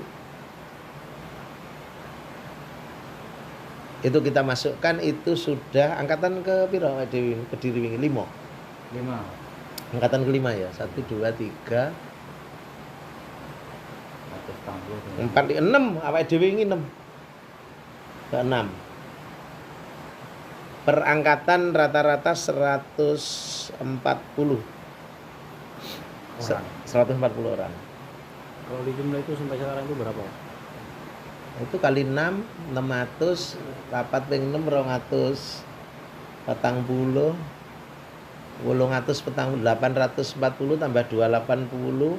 A: Itu kita masukkan, itu sudah angkatan ke piro Kediri wingi 5.
C: 5.
A: Angkatan kelima ya. 1 2 3 4 6 awake dhewe wingi 6. Ke 6. Per angkatan rata-rata 140. 140 orang.
B: Kalau di jumlah itu sampai sekarang itu berapa, Pak?
A: Itu kali 6 600 rapat ping 6 200 40 840 tambah 280
B: 40.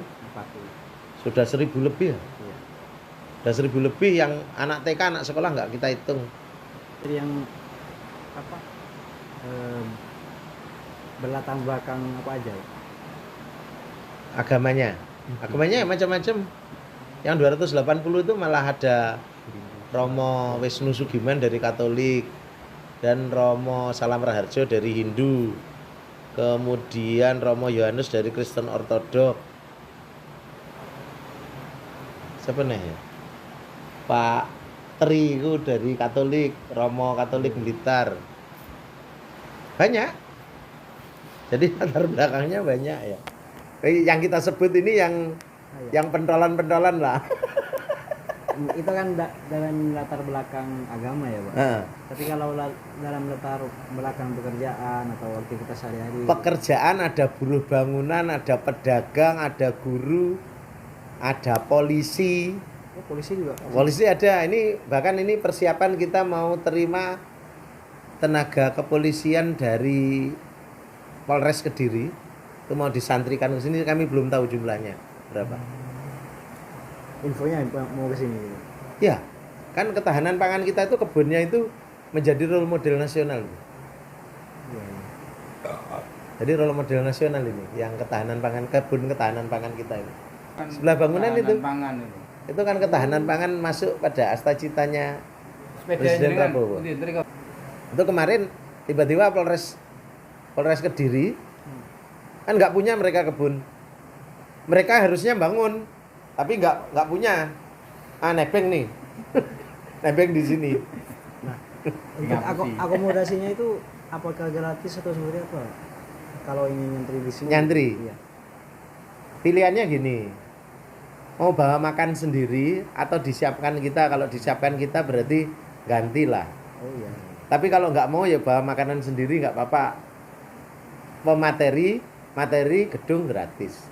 A: sudah 1000 lebih ya.
B: Iya.
A: Sudah 1000 lebih yang anak TK, anak sekolah nggak kita hitung.
B: Jadi yang apa? Berlatar belakang apa aja, Pak?
A: Agamanya ya macam-macam. Yang 280 itu malah ada Romo Wisnu Sugiman dari Katolik dan Romo Salam Raharjo dari Hindu, kemudian Romo Yohanes dari Kristen Ortodok. Siapa nih ya? Pak Tri itu dari Katolik, Romo Katolik Blitar. Banyak. Jadi latar belakangnya banyak ya. Yang kita sebut ini yang pentolan-pentolan lah.
B: Itu kan dalam latar belakang agama ya, Pak. Tapi kalau dalam latar belakang pekerjaan atau aktivitas sehari-hari.
A: Pekerjaan ada buruh bangunan, ada pedagang, ada guru, ada polisi.
B: Oh, polisi juga.
A: Polisi ada. Ini bahkan ini persiapan kita mau terima tenaga kepolisian dari Polres Kediri. Itu mau disantrikan ke sini, kami belum tahu jumlahnya berapa.
B: Infonya mau ke sini.
A: Ya, kan ketahanan pangan kita itu kebunnya itu menjadi role model nasional.
B: Iya.
A: Jadi role model nasional ini, yang ketahanan pangan, kebun ketahanan pangan kita ini. Sebelah bangunan itu.
C: Pangan
A: Itu kan ketahanan pangan masuk pada asta citanya Presiden Prabowo. Itu kemarin tiba-tiba Polres Kediri kan nggak punya mereka kebun. Mereka harusnya bangun, tapi nggak punya. Nebeng nih, nebeng di sini.
B: Nah, untuk akomodasinya itu apakah gratis atau seperti apa? Kalau ingin nyantri di sini.
A: Nyantri.
B: Iya.
A: Pilihannya gini, mau bawa makan sendiri atau disiapkan kita. Kalau disiapkan kita berarti gantilah.
B: Oh iya.
A: Tapi kalau nggak mau ya bawa makanan sendiri nggak apa-apa. Materi gedung gratis.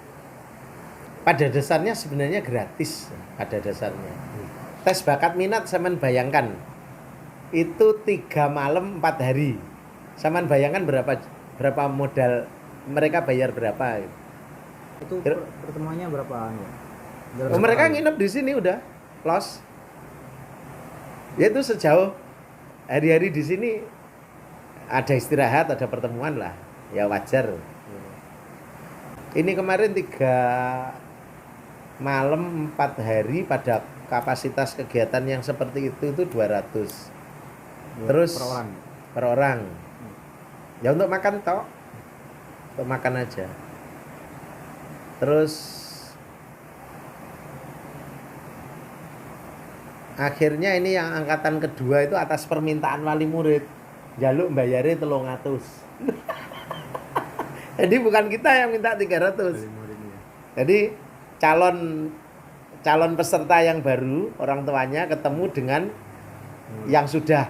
A: Pada dasarnya sebenarnya gratis. Pada dasarnya. Tes bakat minat saman bayangkan. Itu 3 malam 4 hari. Saman bayangkan berapa modal mereka bayar berapa.
B: Itu pertemuannya berapa ya?
A: Mereka nginep di sini udah close. Ya itu sejauh hari-hari di sini ada istirahat, ada pertemuan lah. Ya wajar. Ini kemarin 3 malam 4 hari pada kapasitas kegiatan yang seperti itu 200. Terus per orang. Ya untuk makan toh. Untuk makan aja. Terus akhirnya ini yang angkatan kedua itu atas permintaan wali murid jaluk bayarnya 300. Jadi bukan kita yang minta 300. Jadi calon peserta yang baru orang tuanya ketemu dengan yang sudah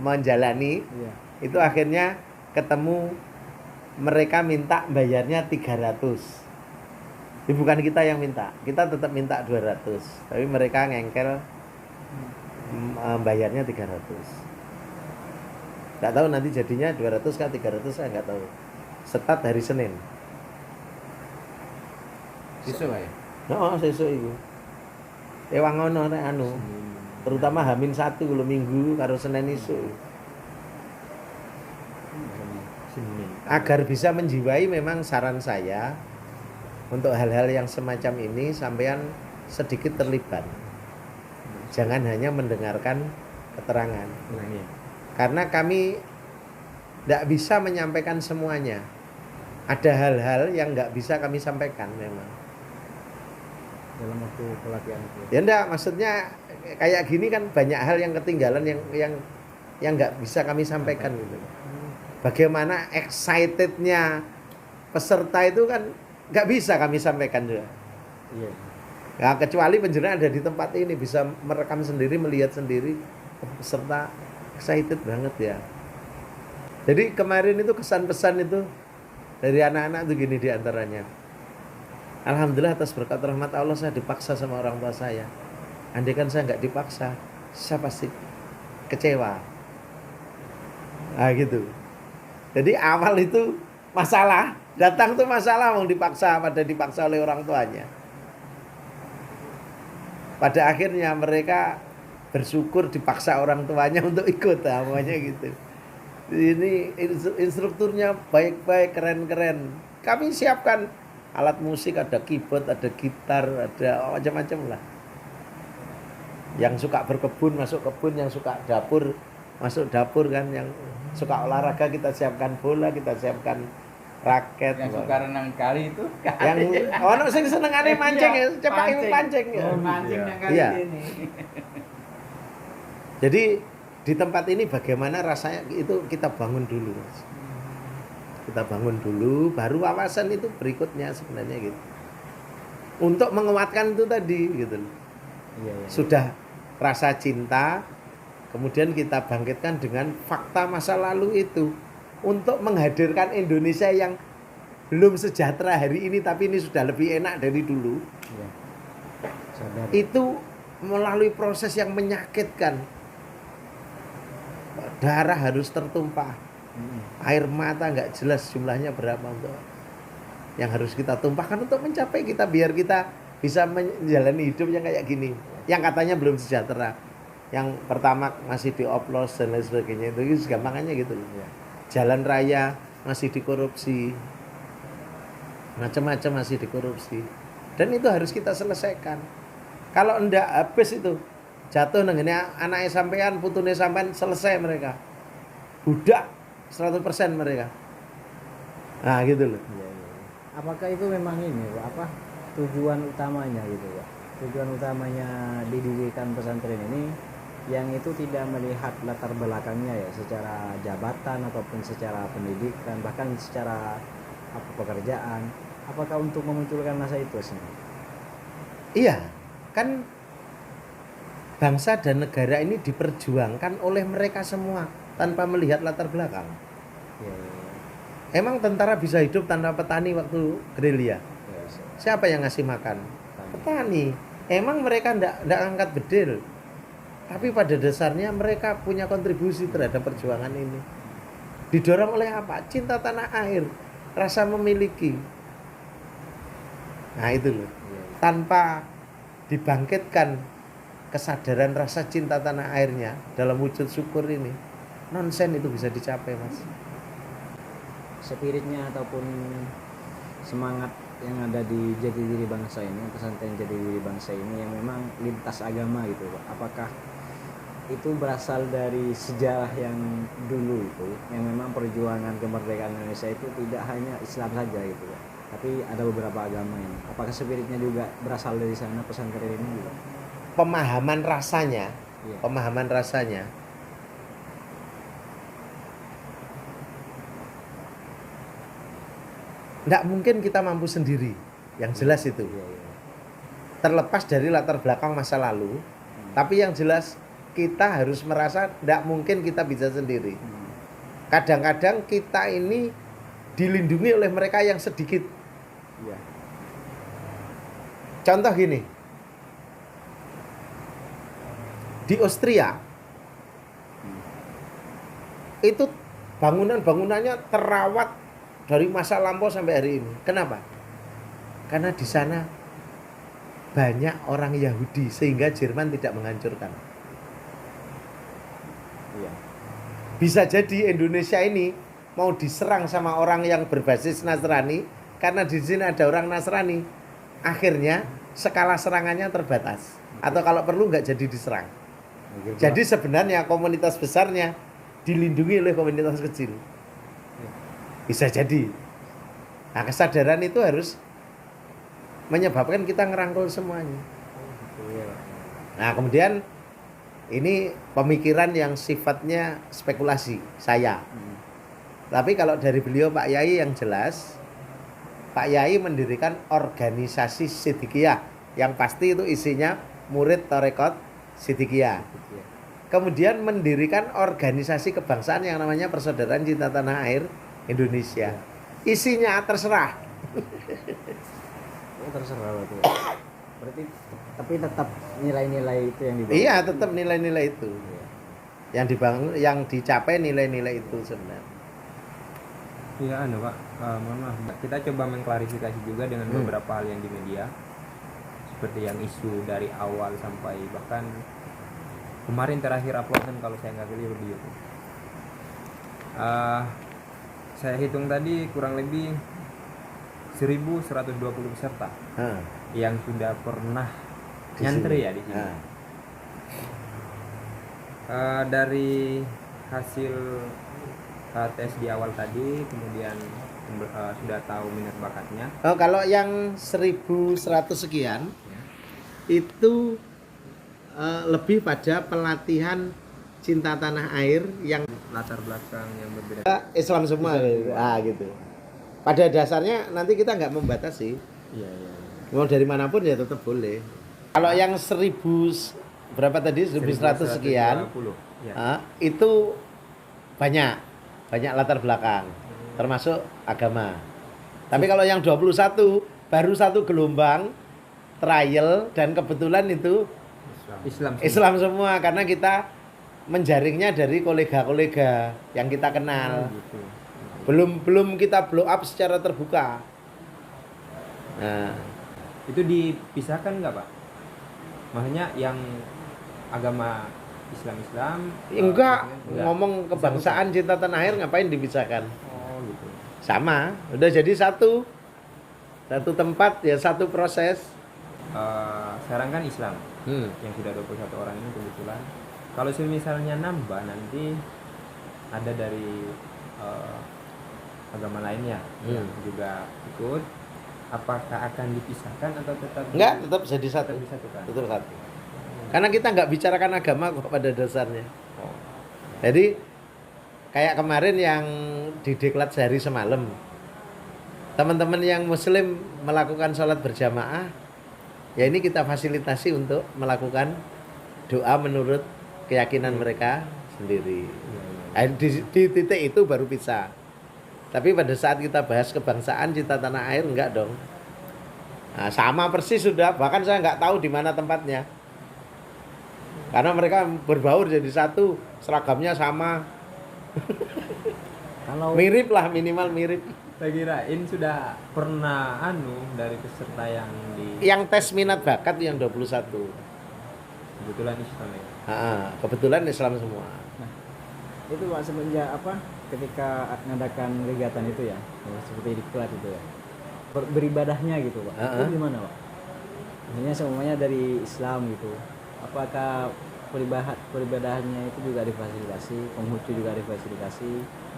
A: menjalani. Itu akhirnya ketemu mereka minta bayarnya 300. Jadi bukan kita yang minta. Kita tetap minta 200. Tapi mereka ngengkel bayarnya 300. Nggak tahu nanti jadinya 200 kah 300 saya nggak tahu. Start hari Senin.
C: Sesuk ae.
A: Heeh, sesuk iku. Ewangono nek anu. Terutama H-1 kalau Minggu karo Senin isuk. Agar bisa menjiwai memang saran saya untuk hal-hal yang semacam ini sampean sedikit terlibat. Jangan hanya mendengarkan keterangan. Karena kami tidak bisa menyampaikan semuanya. Ada hal-hal yang nggak bisa kami sampaikan memang.
B: Dalam waktu pelatihan itu.
A: Ya enggak, maksudnya kayak gini kan banyak hal yang ketinggalan yang nggak bisa kami sampaikan gitu. Bagaimana excitednya peserta itu kan nggak bisa kami sampaikan juga.
B: Iya.
A: Ya, kecuali penjelasan ada di tempat ini bisa merekam sendiri, melihat sendiri peserta excited banget ya. Jadi kemarin itu kesan-pesan itu dari anak-anak itu gini diantaranya. Alhamdulillah atas berkat rahmat Allah saya dipaksa sama orang tua saya. Andai kan saya nggak dipaksa, saya pasti kecewa. Nah gitu. Jadi awal itu masalah, datang tuh masalah mau dipaksa oleh orang tuanya. Pada akhirnya mereka bersyukur dipaksa orang tuanya untuk ikut, namanya gitu. Ini instrukturnya baik-baik, keren-keren. Kami siapkan alat musik, ada keyboard, ada gitar, ada macam-macam lah. Yang suka berkebun masuk kebun, yang suka dapur masuk dapur kan, yang suka olahraga kita siapkan bola, kita siapkan raket.
C: Yang suka renang kali itu
A: yang ono sing senengane mancing ya, cepak iku pancing ya.
C: Mancing yang kali
A: Iya.
C: ini.
A: Jadi di tempat ini bagaimana rasanya itu kita bangun dulu, Mas. Kita bangun dulu, baru wawasan itu berikutnya sebenarnya gitu. Untuk menguatkan itu tadi gitu.
B: Iya.
A: Sudah rasa cinta, kemudian kita bangkitkan dengan fakta masa lalu itu untuk menghadirkan Indonesia yang belum sejahtera hari ini tapi ini sudah lebih enak dari dulu.
B: Iya. Sadar.
A: Itu melalui proses yang menyakitkan. Darah harus tertumpah. Air mata nggak jelas jumlahnya berapa untuk yang harus kita tumpahkan untuk mencapai kita biar kita bisa menjalani hidup yang kayak gini. Yang katanya belum sejahtera. Yang pertama masih dioplos dan lain sebagainya itu gampangannya gitu loh.
B: Iya.
A: Jalan raya masih dikorupsi. Macam-macam masih dikorupsi. Dan itu harus kita selesaikan. Kalau enggak habis itu jatuh nengene anaknya sampean, putune sampean selesai mereka. Budak 100% mereka. Nah, gitu loh.
B: Iya. Apakah itu memang ini, Pak, apa tujuan utamanya gitu, Pak? Tujuan utamanya didirikan pesantren ini yang itu tidak melihat latar belakangnya ya, secara jabatan ataupun secara pendidikan, bahkan secara pekerjaan. Apakah untuk memunculkan masa itu sendiri?
A: Iya, kan bangsa dan negara ini diperjuangkan oleh mereka semua tanpa melihat latar belakang.
B: Ya.
A: Emang tentara bisa hidup tanpa petani waktu gerilya?
B: Ya,
A: Siapa yang ngasih makan? Petani. Emang mereka ndak angkat bedil. Tapi pada dasarnya mereka punya kontribusi terhadap perjuangan ini. Didorong oleh apa? Cinta tanah air, rasa memiliki. Nah itu loh. Tanpa dibangkitkan kesadaran rasa cinta tanah airnya dalam wujud syukur ini, nonsen itu bisa dicapai, Mas.
B: Spiritnya ataupun semangat yang ada di Jati Diri Bangsa ini, pesantren Jati Diri Bangsa ini yang memang lintas agama gitu, Pak. Apakah itu berasal dari sejarah yang dulu itu, yang memang perjuangan kemerdekaan Indonesia itu tidak hanya Islam saja gitu, Pak, tapi ada beberapa agama ini. Apakah spiritnya juga berasal dari sana pesantren ini juga?
A: Pemahaman rasanya,
B: Iya.
A: pemahaman rasanya nggak mungkin kita mampu sendiri, yang jelas itu.
B: Iya.
A: Terlepas dari latar belakang masa lalu, tapi yang jelas kita harus merasa nggak mungkin kita bisa sendiri. Kadang-kadang kita ini dilindungi oleh mereka yang sedikit.
B: Iya.
A: Contoh gini, di Austria itu bangunan-bangunannya terawat dari masa lampau sampai hari ini. Kenapa? Karena di sana banyak orang Yahudi sehingga Jerman tidak menghancurkan.
B: Iya.
A: Bisa jadi Indonesia ini mau diserang sama orang yang berbasis Nasrani karena di sini ada orang Nasrani. Akhirnya skala serangannya terbatas. Atau kalau perlu nggak jadi diserang. Jadi sebenarnya komunitas besarnya dilindungi oleh komunitas kecil. Bisa jadi. Nah, kesadaran itu harus menyebabkan kita ngerangkul semuanya. Nah, kemudian ini pemikiran yang sifatnya spekulasi saya. Tapi kalau dari beliau Pak Yai yang jelas, Pak Yai mendirikan organisasi Siddiqiyah yang pasti itu isinya murid Tarekat Siddiqiyah. Kemudian mendirikan organisasi kebangsaan yang namanya Persaudaraan Cinta Tanah Air Indonesia. Isinya terserah.
B: Oh, terserah berarti. Berarti tapi tetap nilai-nilai itu yang dibangun.
A: Iya, tetap nilai-nilai itu. Yang dibangun, yang dicapai nilai-nilai itu sebenarnya.
D: Iya, Pak. Mohon maaf, Mbak. Kita coba mengklarifikasi juga dengan beberapa hal yang di media, seperti yang isu dari awal sampai bahkan kemarin terakhir upload kan kalau saya nggak keliru di YouTube. Saya hitung tadi kurang lebih 1.120 peserta yang sudah pernah nyantri ya di sini. Dari hasil tes di awal tadi, kemudian sudah tahu minat bakatnya.
A: Oh, kalau yang 1.100 sekian itu lebih pada pelatihan cinta tanah air yang
D: latar belakang yang berbeda.
A: Islam semua gitu. Gitu. Pada dasarnya nanti kita nggak membatasi.
B: Iya, iya.
A: Mau dari manapun ya tetap boleh. Kalau yang 1000 berapa tadi 1100 sekian,
D: 1120, ya.
A: itu banyak latar belakang, termasuk agama. Tapi kalau yang 21 baru satu gelombang trial dan kebetulan itu Islam semua karena kita menjaringnya dari kolega-kolega yang kita kenal.
D: Gitu.
A: Belum kita blow up secara terbuka. Nah,
D: Itu dipisahkan nggak Pak? Maksudnya yang agama Islam
A: enggak,
D: enggak.
A: ngomong kebangsaan cinta tanah air ngapain dipisahkan?
D: Oh gitu.
A: Sama, udah jadi satu tempat ya satu proses.
D: Sekarang kan Islam
A: Hmm.
D: yang sudah 21 orang ini kebetulan. Kalau misalnya nambah nanti ada dari agama lainnya yang juga ikut, apakah akan dipisahkan atau tetap
A: Enggak, tetap jadi satu.
D: tetap disatukan?
A: Tetap satu. Karena kita nggak bicarakan agama kok pada dasarnya.
D: Oh.
A: Jadi kayak kemarin yang di diklat sehari semalam, teman-teman yang muslim melakukan sholat berjamaah, ya ini kita fasilitasi untuk melakukan doa menurut keyakinan mereka sendiri. Nah, di titik itu baru bisa. Tapi pada saat kita bahas kebangsaan cinta tanah air enggak dong. Nah, sama persis sudah, bahkan saya nggak tahu di mana tempatnya. Karena mereka berbaur jadi satu, seragamnya sama.
B: Kalau
A: Mirip lah, minimal mirip.
D: Saya kirain sudah pernah dari peserta yang di
A: Yang tes minat bakat yang 21.
D: kebetulan Islam ya.
A: Kebetulan Islam semua.
B: itu Pak semenjak ketika mengadakan kegiatan itu ya, seperti diklat itu ya, beribadahnya gitu Pak, itu gimana Pak? Maksudnya semuanya dari Islam gitu, apakah peribadahannya itu juga difasilitasi, penghucu juga difasilitasi,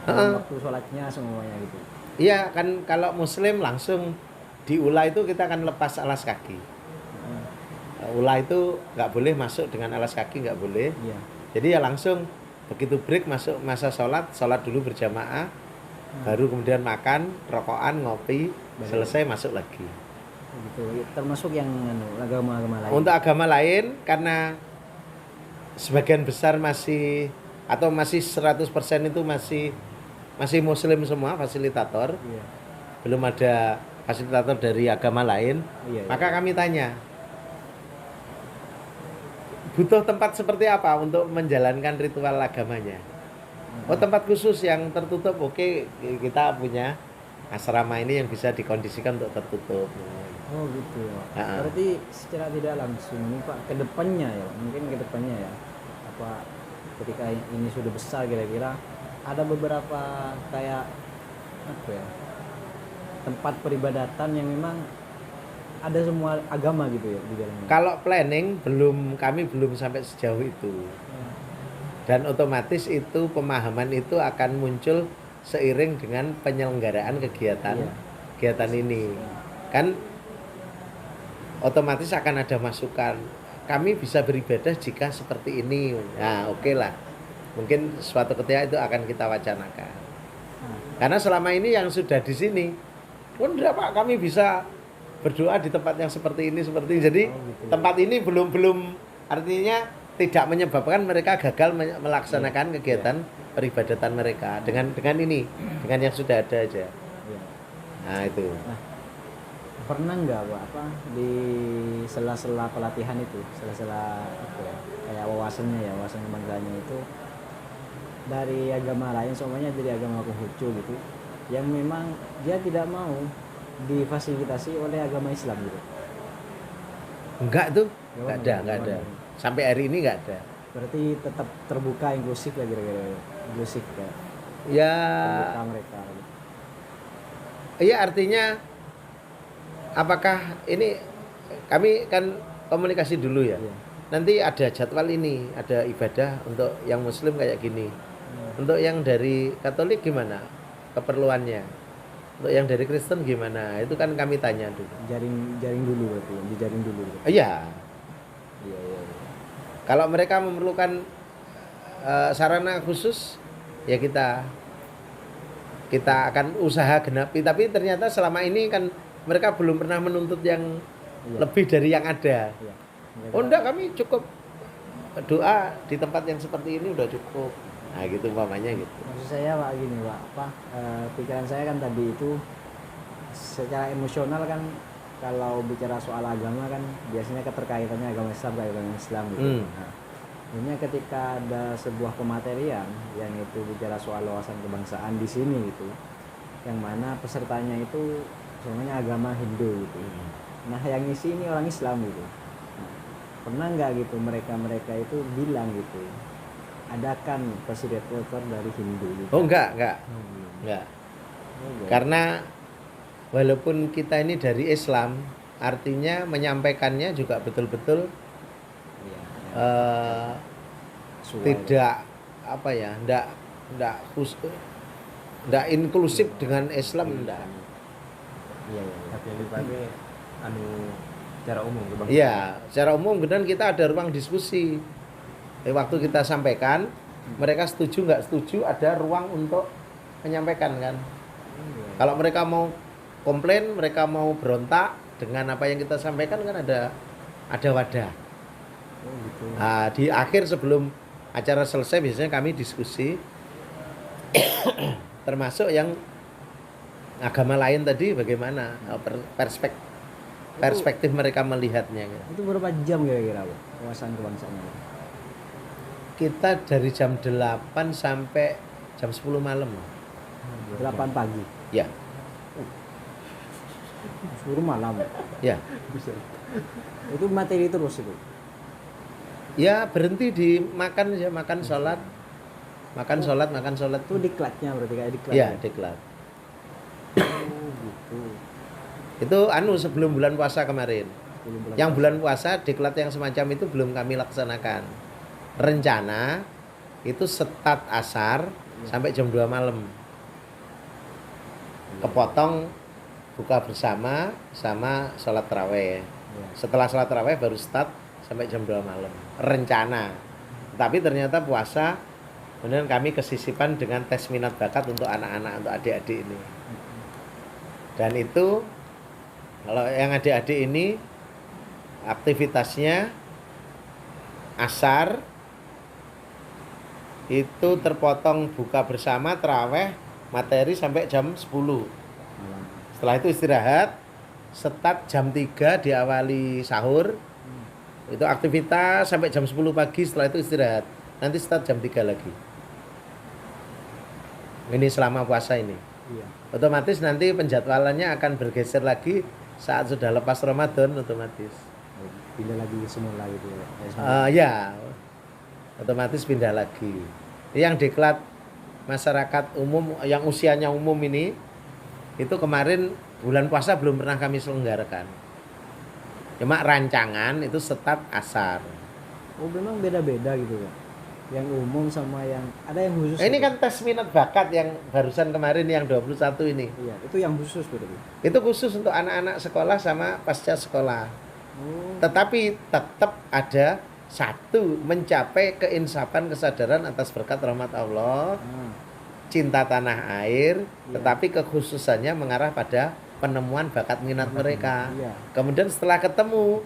B: waktu sholatnya semuanya gitu?
A: Iya kan, kalau muslim langsung di ula itu kita akan lepas alas kaki. Ula itu nggak boleh masuk dengan alas kaki, nggak boleh.
B: Iya.
A: Jadi ya langsung begitu break masuk masa sholat dulu berjamaah, baru kemudian makan, rokokan, ngopi, selesai masuk lagi.
B: Gitu. Termasuk yang agama-agama lain.
A: Untuk agama lain karena sebagian besar masih 100% itu masih muslim semua fasilitator.
B: Iya.
A: Belum ada fasilitator dari agama lain.
B: Iya, iya.
A: Maka kami tanya, butuh tempat seperti apa untuk menjalankan ritual agamanya? Oh, tempat khusus yang tertutup. Oke, kita punya asrama ini yang bisa dikondisikan untuk tertutup.
B: Oh gitu ya.
A: Ha-ha.
B: Berarti secara tidak langsung ini Pak, kedepannya ya, mungkin kedepannya ya, apa ketika ini sudah besar kira-kira ada beberapa kayak apa ya, tempat peribadatan yang memang ada semua agama gitu ya di dalamnya.
A: Kalau planning kami belum sampai sejauh itu. Dan otomatis itu pemahaman itu akan muncul seiring dengan penyelenggaraan kegiatan ini. Kan otomatis akan ada masukan. Kami bisa beribadah jika seperti ini. Nah, oke lah. Mungkin suatu ketika itu akan kita wacanakan. Karena selama ini yang sudah di sini, pun Pak, kami bisa berdoa di tempat yang seperti ini. Jadi tempat ini belum artinya tidak menyebabkan mereka gagal melaksanakan kegiatan peribadatan mereka dengan yang sudah ada aja. Nah itu.
B: Nah, pernah nggak Pak di sela-sela pelatihan itu, sela-sela apa ya, kayak wawasan kebangsanya itu dari agama lain, semuanya dari agama Konghucu gitu, yang memang dia tidak mau difasilitasi oleh agama Islam gitu?
A: Enggak tuh, enggak ada. Sampai hari ini enggak ada.
B: Berarti tetap terbuka, inklusif lah kira-kira, inklusif ya.
A: Ya.
B: Terbuka mereka. Gitu.
A: Iya, artinya apakah ini kami kan komunikasi dulu ya.
B: Iya.
A: Nanti ada jadwal ini, ada ibadah untuk yang muslim kayak gini. Untuk yang dari Katolik gimana keperluannya? Untuk yang dari Kristen gimana? Itu kan kami tanya dulu.
B: Jaring dulu berarti, dijaring dulu. Gitu.
A: Iya.
B: Iya.
A: Kalau mereka memerlukan sarana khusus ya kita akan usaha genapi, tapi ternyata selama ini kan mereka belum pernah menuntut yang
B: Iya.
A: lebih dari yang ada.
B: Iya.
A: Oh enggak, kami cukup doa di tempat yang seperti ini udah cukup. Nah gitu umpamanya gitu.
B: Maksud saya Pak gini Pak, pikiran saya kan tadi itu secara emosional kan, kalau bicara soal agama kan biasanya keterkaitannya agama Islam gitu. Nah, ini ketika ada sebuah pematerian yang itu bicara soal wawasan kebangsaan di sini gitu, yang mana pesertanya itu semuanya agama Hindu gitu. Nah yang ngisi ini orang Islam gitu. Nah, pernah nggak gitu mereka itu bilang gitu, adakan fasilitator dari Hindu gitu?
A: Oh enggak.
B: Enggak.
A: Karena walaupun kita ini dari Islam, artinya menyampaikannya juga betul-betul
B: Iya, sesuai.
A: tidak apa ya, enggak inklusif dengan Islam, enggak.
B: Iya.
D: Tapi yang dipakai secara umum kebangsaan.
A: Iya, secara umum kemudian kita ada ruang diskusi. Waktu kita sampaikan, mereka setuju nggak setuju, ada ruang untuk menyampaikan kan. Kalau mereka mau komplain, mereka mau berontak dengan apa yang kita sampaikan kan ada wadah.
B: Oh gitu.
A: Nah, di akhir sebelum acara selesai biasanya kami diskusi termasuk yang agama lain tadi bagaimana perspektif mereka melihatnya gitu.
B: Itu berapa jam kira-kira Pak, wawasan kebangsaannya?
A: Kita dari jam 8 sampai jam 10 malam.
B: 8 pagi.
A: Ya,
B: Suruh malam.
A: ya.
B: Itu materi terus itu.
A: Ya berhenti di makan ya, makan sholat. Makan sholat.
B: Itu diklatnya berarti kayak diklat.
A: Ya, diklat.
B: Oh gitu.
A: Itu sebelum bulan puasa kemarin. Yang bulan puasa diklat yang semacam itu belum kami laksanakan. Rencana itu start asar sampai jam 2 malam. Kepotong buka bersama sama sholat taraweh. Setelah sholat taraweh baru start sampai jam 2 malam. Rencana. Tapi ternyata puasa, kemudian kami kesisipan dengan tes minat bakat untuk anak-anak, untuk adik-adik ini. Dan itu kalau yang adik-adik ini aktivitasnya asar itu terpotong buka bersama taraweh materi sampai jam 10. Setelah itu istirahat, start jam 3 diawali sahur. Itu aktivitas sampai jam 10 pagi, setelah itu istirahat. Nanti start jam 3 lagi. Ini selama puasa ini.
B: Iya.
A: Otomatis nanti penjadwalannya akan bergeser lagi saat sudah lepas Ramadan otomatis.
B: Pindah lagi semula gitu ya.
A: Ya, otomatis pindah lagi. Yang diklat masyarakat umum yang usianya umum ini itu kemarin bulan puasa belum pernah kami selenggarakan. Cuma rancangan itu start asar.
B: Oh memang beda-beda gitu ya. Yang umum sama yang ada yang khusus.
A: Ini
B: gitu?
A: kan tes minat bakat yang barusan kemarin yang 21 ini.
B: Iya, itu yang khusus berarti.
A: Itu khusus untuk anak-anak sekolah sama pasca sekolah.
B: Oh.
A: Tetapi tetap ada satu, mencapai keinsapan kesadaran atas berkat rahmat Allah, cinta tanah air, tetapi kekhususannya mengarah pada penemuan bakat minat mereka.
B: Iya.
A: Kemudian setelah ketemu,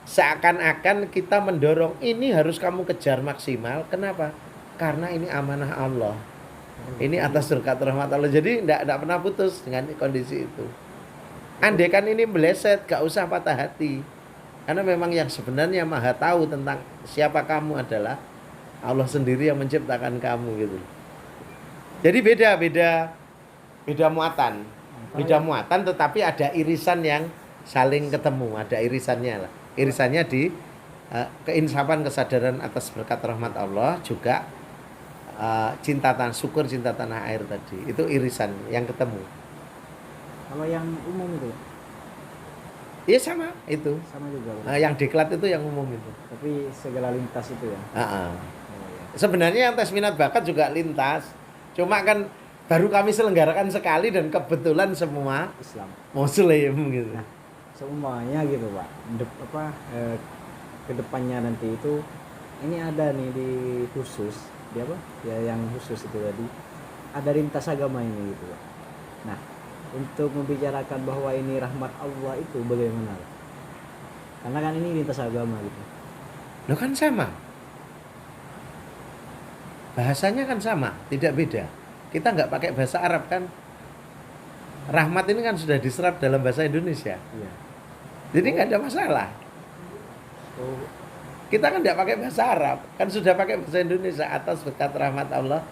A: seakan-akan kita mendorong ini harus kamu kejar maksimal. Kenapa? Karena ini amanah Allah. Ini atas berkat rahmat Allah. Jadi tidak pernah putus dengan kondisi itu. Andai kan ini meleset, gak usah patah hati. Karena memang yang sebenarnya maha tahu tentang siapa kamu adalah Allah sendiri yang menciptakan kamu gitu. Jadi beda muatan. Beda muatan tetapi ada irisan yang saling ketemu, ada irisannya lah. Irisannya di keinsapan kesadaran atas berkat rahmat Allah, juga syukur cinta tanah air tadi. Itu irisan yang ketemu.
B: Kalau yang umum itu
A: Iya sama itu.
B: sama juga.
A: Yang diklat itu yang umum itu.
B: Tapi segala lintas itu ya.
A: Ah.
B: Oh, iya.
A: Sebenarnya yang tes minat bakat juga lintas. Cuma kan baru kami selenggarakan sekali dan kebetulan semua
B: Islam.
A: muslim gitu.
B: Semuanya gitu Pak. Kedepannya nanti itu ini ada nih di khusus, di apa? Ya yang khusus itu tadi ada lintas agama ini gitu, Pak. Nah, untuk membicarakan bahwa ini rahmat Allah itu bagaimana, Pak? Karena kan ini lintas agama gitu.
A: Lo kan sama. Bahasanya kan sama, tidak beda. Kita nggak pakai bahasa Arab kan. Rahmat ini kan sudah diserap dalam bahasa Indonesia.
B: Iya.
A: Jadi nggak ada masalah.
B: Oh,
A: Kita kan nggak pakai bahasa Arab, kan sudah pakai bahasa Indonesia. Atas berkat rahmat Allah,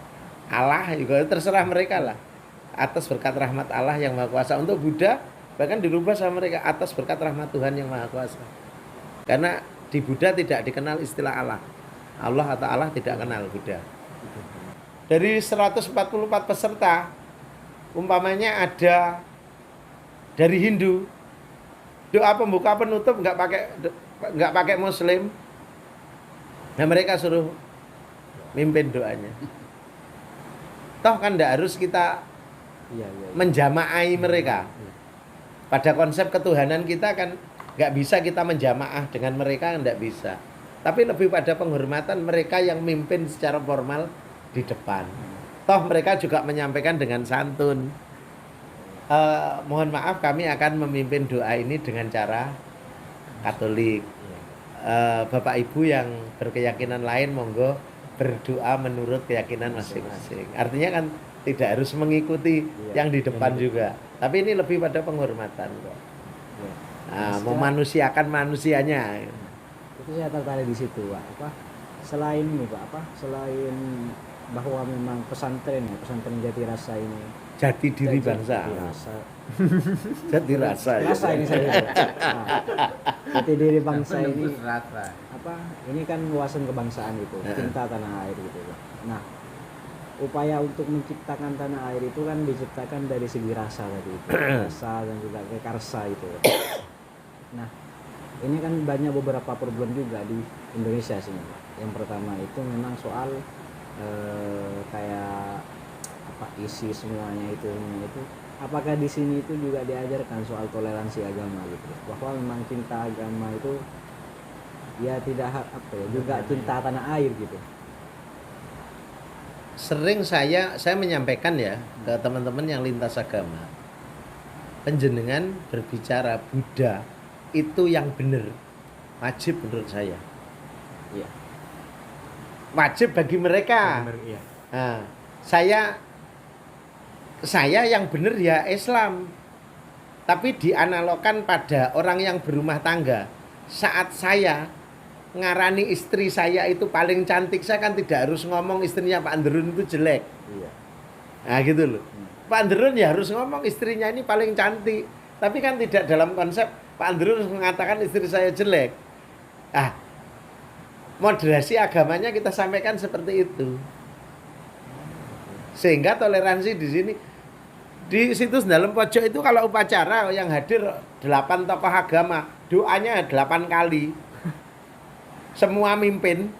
A: Allah juga terserah mereka lah. Atas berkat rahmat Allah yang Maha Kuasa. Untuk Buddha bahkan dirubah sama mereka atas berkat rahmat Tuhan yang Maha Kuasa. Karena di Buddha tidak dikenal istilah Allah. Allah atau Allah tidak kenal Buddha. Dari 144 peserta, umpamanya ada dari Hindu, doa pembuka penutup nggak pakai Muslim. Nah mereka suruh mimpin doanya. Toh kan tidak harus kita
B: iya, iya.
A: menjamaai mereka. Pada konsep ketuhanan kita kan nggak bisa kita menjamaah dengan mereka, nggak bisa. Tapi lebih pada penghormatan mereka yang mimpin secara formal di depan. Toh mereka juga menyampaikan dengan santun. Mohon maaf kami akan memimpin doa ini dengan cara Katolik. Bapak Ibu yang berkeyakinan lain monggo berdoa menurut keyakinan masing-masing. Artinya kan tidak harus mengikuti yang di depan juga. Tapi ini lebih pada penghormatan kok.
B: Iya.
A: Nah, memanusiakan manusianya.
B: Itu saya tertarik di situ, Pak. Selain ini, Pak, selain bahwa memang pesantren Jati Rasa ini
A: Jati diri bangsa. Jati rasa.
B: Rasa ini saya. Nah, jati diri bangsa ini
C: rasa.
B: ini kan wawasan kebangsaan gitu, cinta tanah air gitu, Pak. Nah, upaya untuk menciptakan tanah air itu kan diciptakan dari segi rasa tadi itu. Rasa dan juga karsa itu. Nah, ini kan banyak beberapa problem juga di Indonesia sini, Pak. Yang pertama itu memang soal kayak isi semuanya itu apakah di sini itu juga diajarkan soal toleransi agama gitu, bahwa memang cinta agama itu ya tidak juga cinta tanah air gitu.
A: Sering saya menyampaikan ya ke teman-teman yang lintas agama, penjenengan berbicara Buddha itu yang benar, wajib menurut saya.
B: Iya.
A: Wajib bagi mereka.
D: Iya.
A: Nah, saya yang benar ya Islam. Tapi dianalogkan pada orang yang berumah tangga. Saat saya ngarani istri saya itu paling cantik, saya kan tidak harus ngomong istrinya Pak Anderun itu jelek.
B: Iya.
A: Nah gitu loh. Pak Anderun ya harus ngomong istrinya ini paling cantik. Tapi kan tidak dalam konsep Pak Anderun mengatakan istri saya jelek. Moderasi agamanya kita sampaikan seperti itu. Sehingga toleransi di sini, di situs dalam pojok itu kalau upacara yang hadir 8 tokoh agama, doanya 8 kali. Semua mimpin.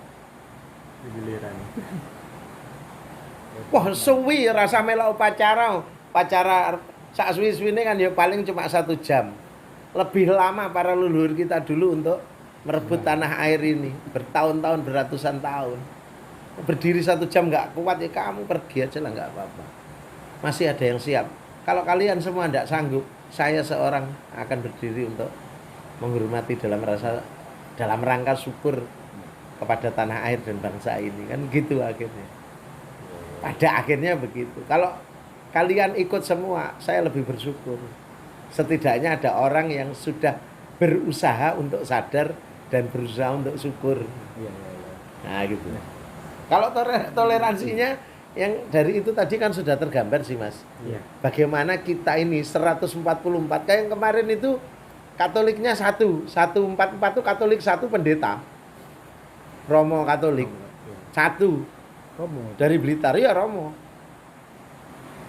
D: Giliran.
A: Wah, suwi rasa melok upacara. Upacara sak suwi-suwine kan ya paling cuma 1 jam. Lebih lama para leluhur kita dulu untuk merebut tanah air ini, bertahun-tahun, beratusan tahun. Berdiri 1 jam nggak kuat ya kamu pergi aja lah, nggak apa-apa. Masih ada yang siap. Kalau kalian semua tidak sanggup, saya seorang akan berdiri untuk menghormati dalam rangka syukur kepada tanah air dan bangsa ini, kan gitu akhirnya. Pada akhirnya begitu. Kalau kalian ikut semua, saya lebih bersyukur. Setidaknya ada orang yang sudah berusaha untuk sadar dan berusaha untuk syukur.
B: Iya.
A: Nah gitu. Kalau toleransinya yang dari itu tadi kan sudah tergambar sih Mas.
D: Iya.
A: Bagaimana kita ini 144, kayak yang kemarin itu Katoliknya 144 itu Katolik 1 pendeta. Romo Katolik. 1
B: Romo.
A: dari Blitar ya Romo.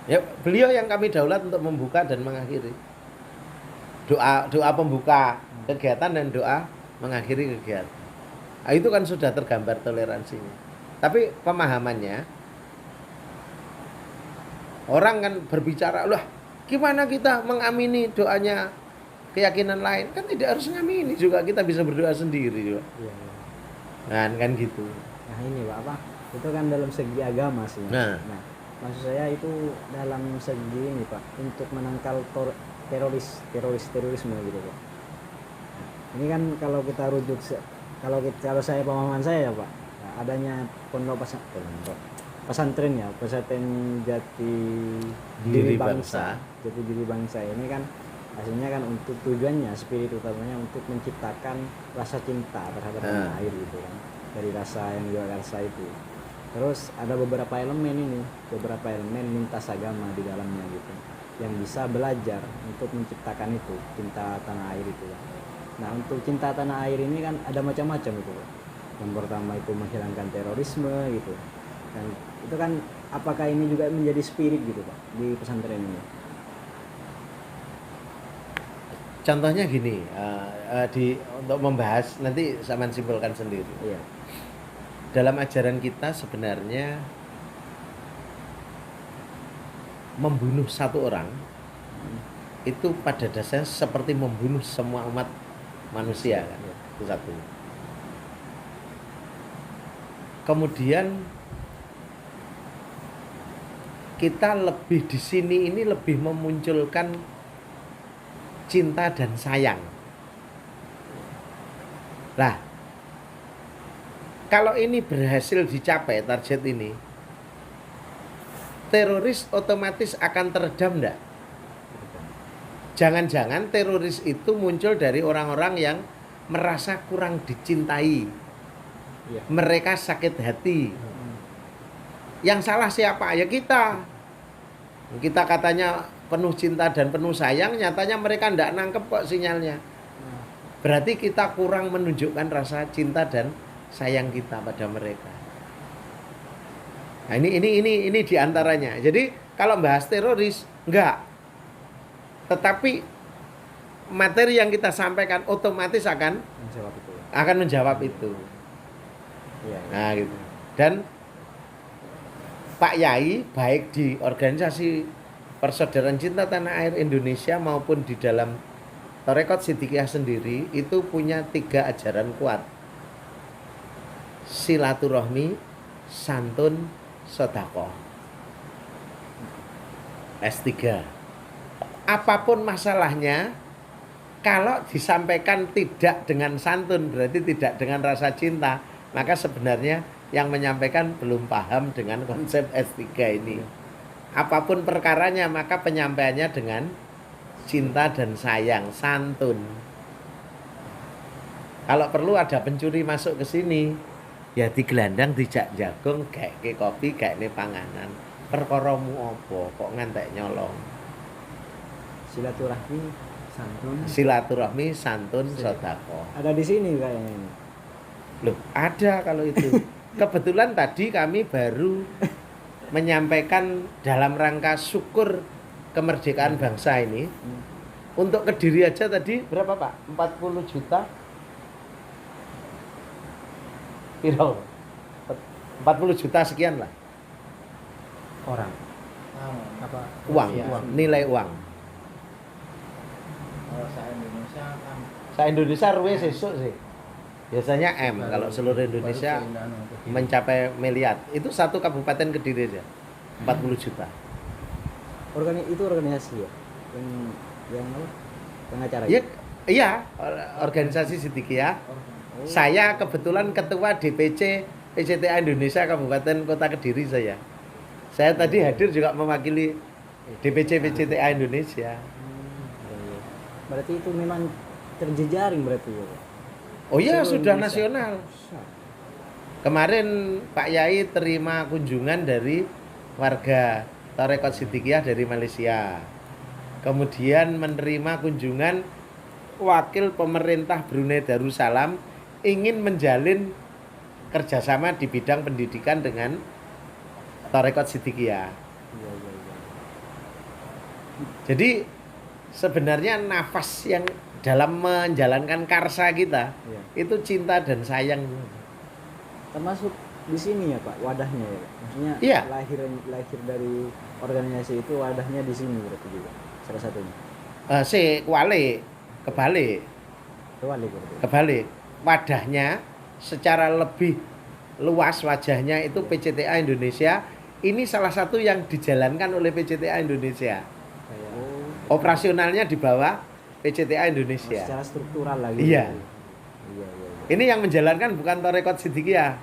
A: Ya beliau yang kami daulat untuk membuka dan mengakhiri. Doa pembuka kegiatan dan doa mengakhiri kegiatan. Nah, itu kan sudah tergambar toleransinya. Tapi pemahamannya orang kan berbicara, "Lah, gimana kita mengamini doanya keyakinan lain?" Kan tidak harus mengamini juga, kita bisa berdoa sendiri juga.
B: Iya.
A: kan gitu.
B: Nah ini Pak, apa? Itu kan dalam segi agama sih.
A: Nah.
B: Maksud saya itu dalam segi ini Pak, untuk menangkal terorisme gitu Pak. Ini kan kalau kita rujuk, kalau saya pemahaman saya ya Pak, nah, adanya pesantren ya, pesantren Jati
A: Diri Bangsa.
B: Jati Diri Bangsa ini kan hasilnya kan untuk tujuannya, spirit utamanya untuk menciptakan rasa cinta terhadap tanah air gitu kan, dari rasa yang luar biasa itu. Terus ada beberapa elemen lintas agama di dalamnya gitu, yang bisa belajar untuk menciptakan itu cinta tanah air itu kan. Nah untuk cinta tanah air ini kan ada macam-macam itu Pak. Yang pertama itu menghilangkan terorisme gitu, dan itu kan apakah ini juga menjadi spirit gitu Pak di pesantren ini?
A: Contohnya gini, untuk membahas nanti sama simpulkan sendiri.
B: Iya.
A: Dalam ajaran kita sebenarnya membunuh satu orang itu pada dasarnya seperti membunuh semua umat manusia kan. Itu satu. Kemudian kita lebih di sini ini lebih memunculkan cinta dan sayang. Nah, kalau ini berhasil dicapai target ini, teroris otomatis akan teredam enggak? Jangan-jangan teroris itu muncul dari orang-orang yang merasa kurang dicintai.
B: Iya.
A: Mereka sakit hati. Yang salah siapa? Ya kita. Kita katanya penuh cinta dan penuh sayang, nyatanya mereka enggak nangkep kok sinyalnya. Berarti kita kurang menunjukkan rasa cinta dan sayang kita pada mereka. Nah, ini diantaranya. Jadi kalau bahas teroris enggak, tetapi materi yang kita sampaikan otomatis akan menjawab itu.
B: Iya.
A: Nah gitu. Dan Pak Yai baik di organisasi Persaudaraan Cinta Tanah Air Indonesia maupun di dalam Tarekat Sidikiyah sendiri itu punya 3 ajaran kuat: silaturahmi, santun, sedekah. S3. Apapun masalahnya, kalau disampaikan tidak dengan santun, berarti tidak dengan rasa cinta, maka sebenarnya yang menyampaikan belum paham dengan konsep S3 ini. Apapun perkaranya, maka penyampaiannya dengan cinta dan sayang, santun. Kalau perlu ada pencuri masuk ke sini, ya digelandang, dijak jagung, kayak ke kopi, kayak ini panganan. Perkaramu opo kok ngantek nyolong? Silaturahmi, santun, sedekah.
B: Ada di sini kayaknya ini.
A: Loh, ada kalau itu. Kebetulan tadi kami baru menyampaikan dalam rangka syukur kemerdekaan bangsa ini. Untuk Kediri aja tadi berapa Pak? 40 juta? Piro? 40 juta sekian lah.
D: Orang. Apa?
A: Uang, nilai uang.
C: Kalau saya Indonesia kan
A: Indonesia ruwes sesuk sih. Biasanya M, kalau seluruh Indonesia mencapai miliar. Itu satu kabupaten Kediri aja 40 juta.
B: Itu organisasi ya? Yang apa? Pengacara.
A: Ya, iya, organisasi Sidikiyah. Saya kebetulan ketua DPC PCTA Indonesia Kabupaten Kota Kediri saya. Saya tadi hadir juga mewakili DPC PCTA Indonesia.
B: Berarti itu memang terjejaring berarti ya Pak?
A: Oh iya,
B: Seluruh
A: sudah
B: Indonesia.
A: nasional. Kemarin Pak Yai terima kunjungan dari warga Tarekat Sidikiyah dari Malaysia. Kemudian menerima kunjungan wakil pemerintah Brunei Darussalam ingin menjalin kerjasama di bidang pendidikan dengan Tarekat Sidikiyah.
B: Iya.
A: Jadi sebenarnya nafas yang dalam menjalankan karsa kita
B: Iya.
A: itu cinta dan sayang.
B: Termasuk di sini ya Pak, wadahnya ya Pak? Maksudnya
A: Iya.
B: lahir dari organisasi itu wadahnya di sini berarti juga salah satunya.
A: Kebalik
B: Kewali berarti.
A: wadahnya secara lebih luas wajahnya itu PCTA Indonesia. Ini salah satu yang dijalankan oleh PCTA Indonesia.
B: Kayak
A: Operasionalnya di bawah PCTA
B: secara
A: Indonesia.
B: struktural lagi.
A: Iya.
B: Iya.
A: Ini yang menjalankan bukan Torekot Sidikiyah.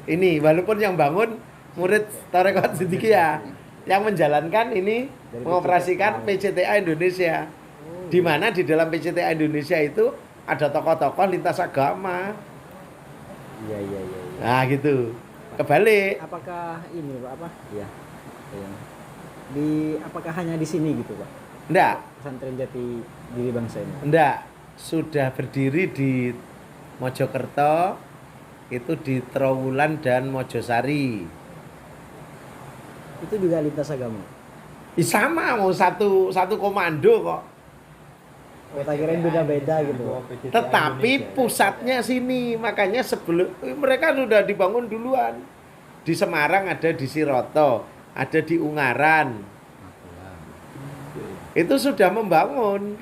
A: Ini walaupun yang bangun murid Torekot Sidikiyah, yang menjalankan ini
B: Dari
A: mengoperasikan PCTA Indonesia. Di mana di dalam PCTA Indonesia itu ada tokoh-tokoh lintas agama.
B: Iya.
A: Nah, gitu. Kebalik.
B: Apakah ini Pak apa? Iya. Apakah hanya di sini gitu Pak?
A: Enggak,
B: Pesantren Jati Diri Bangsa ini.
A: enggak. Sudah berdiri di Mojokerto, itu di Trowulan dan Mojosari.
B: Itu juga lintas agama.
A: Sama mau satu komando kok.
B: Oh, tak kirain beda-beda gitu.
A: Tetapi pusatnya sini, makanya sebelum mereka sudah dibangun duluan. Di Semarang ada di Siroto, ada di Ungaran. Itu sudah membangun.